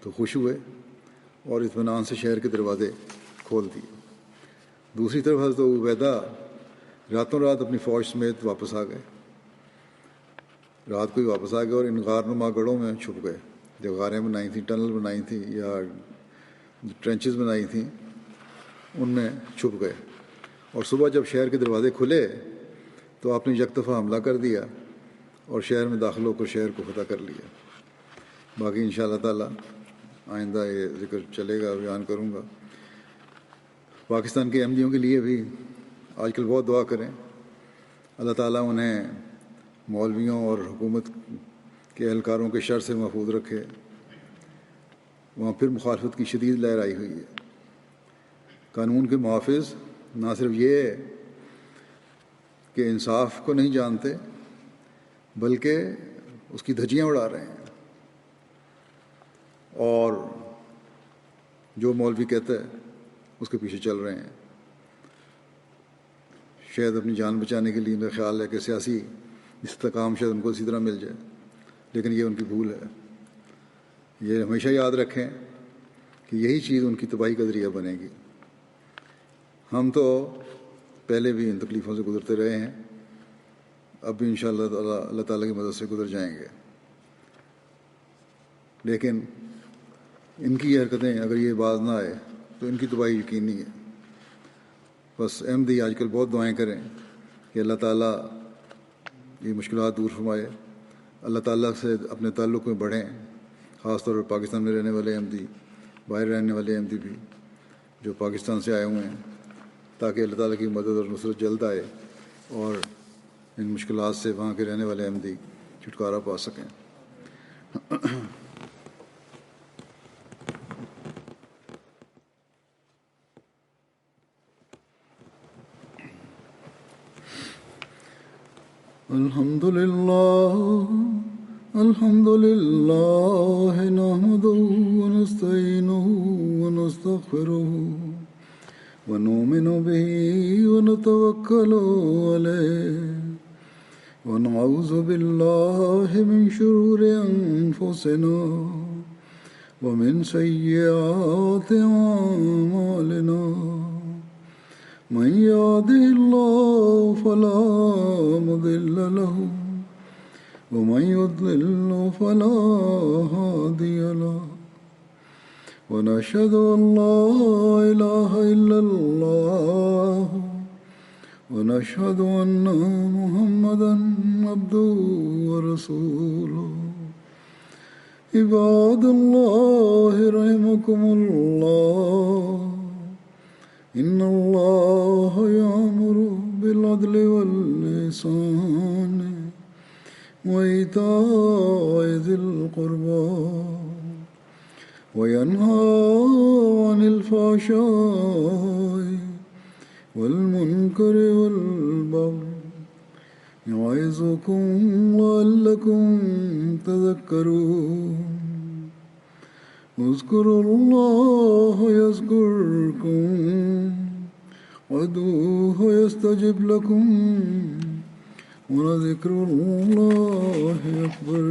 [SPEAKER 1] تو خوش ہوئے اور اطمینان سے شہر کے دروازے کھول دیے. دوسری طرف حضرت ابو عبیدہ راتوں رات اپنی فوج سمیت واپس آ گئے. رات کو ہی واپس آ گئے اور ان غار نما گڑھوں میں چھپ گئے. جو غاریں بنائی تھیں، ٹنل بنائی تھیں یا ٹرنچز بنائی تھیں، ان میں چھپ گئے. اور صبح جب شہر کے دروازے کھلے تو آپ نے یک دفعہ حملہ کر دیا اور شہر میں داخل ہو کر شہر کو فتح کر لیا. باقی انشاءاللہ تعالی آئندہ یہ ذکر چلے گا، بیان کروں گا. پاکستان کے احمدیوں کے لیے بھی آج کل بہت دعا کریں. اللہ تعالیٰ انہیں مولویوں اور حکومت کے اہلکاروں کے شر سے محفوظ رکھے. وہاں پھر مخالفت کی شدید لہر آئی ہوئی ہے. قانون کے محافظ نہ صرف یہ کہ انصاف کو نہیں جانتے بلکہ اس کی دھجیاں اڑا رہے ہیں. اور جو مولوی کہتا ہے اس کے پیچھے چل رہے ہیں. شاید اپنی جان بچانے کے لیے میرا خیال ہے کہ سیاسی استحکام شاید ان کو اسی طرح مل جائے، لیکن یہ ان کی بھول ہے. یہ ہمیشہ یاد رکھیں کہ یہی چیز ان کی تباہی کا ذریعہ بنے گی. ہم تو پہلے بھی ان تکلیفوں سے گزرتے رہے ہیں، اب بھی انشاءاللہ اللہ تعالیٰ کی مدد سے گزر جائیں گے. لیکن ان کی حرکتیں اگر یہ باز نہ آئے تو ان کی تباہی یقینی ہے. بس احمدی آج کل بہت دعائیں کریں کہ اللہ تعالیٰ یہ مشکلات دور فرمائے. اللہ تعالیٰ سے اپنے تعلق میں بڑھیں، خاص طور پر پاکستان میں رہنے والے احمدی، باہر رہنے والے احمدی بھی جو پاکستان سے آئے ہوئے ہیں، تاکہ اللہ تعالیٰ کی مدد اور نصرت جلد آئے اور ان مشکلات سے وہاں کے رہنے والے احمدی چھٹکارا پا سکیں. الحمد لله نحمده ونستعينه ونستغفره ونؤمن به ونتوكل عليه ونعوذ بالله من شرور أنفسنا ومن سيئات أعمالنا. من يهده الله فلا مضل له ومن يضلل فلا هادي له. ونشهد أن لا إله إلا الله ونشهد أن محمدا عبده ورسوله. عباد الله رحمكم الله، إن الله يأمر بالعدل والإحسان وإيتاء ذي القربى وينهى عن الفحشاء والمنكر والبغي يعظكم لعلكم تذكرون. اذكروا الله يذكركم وادعوه يستجب لكم ولذكر الله أكبر.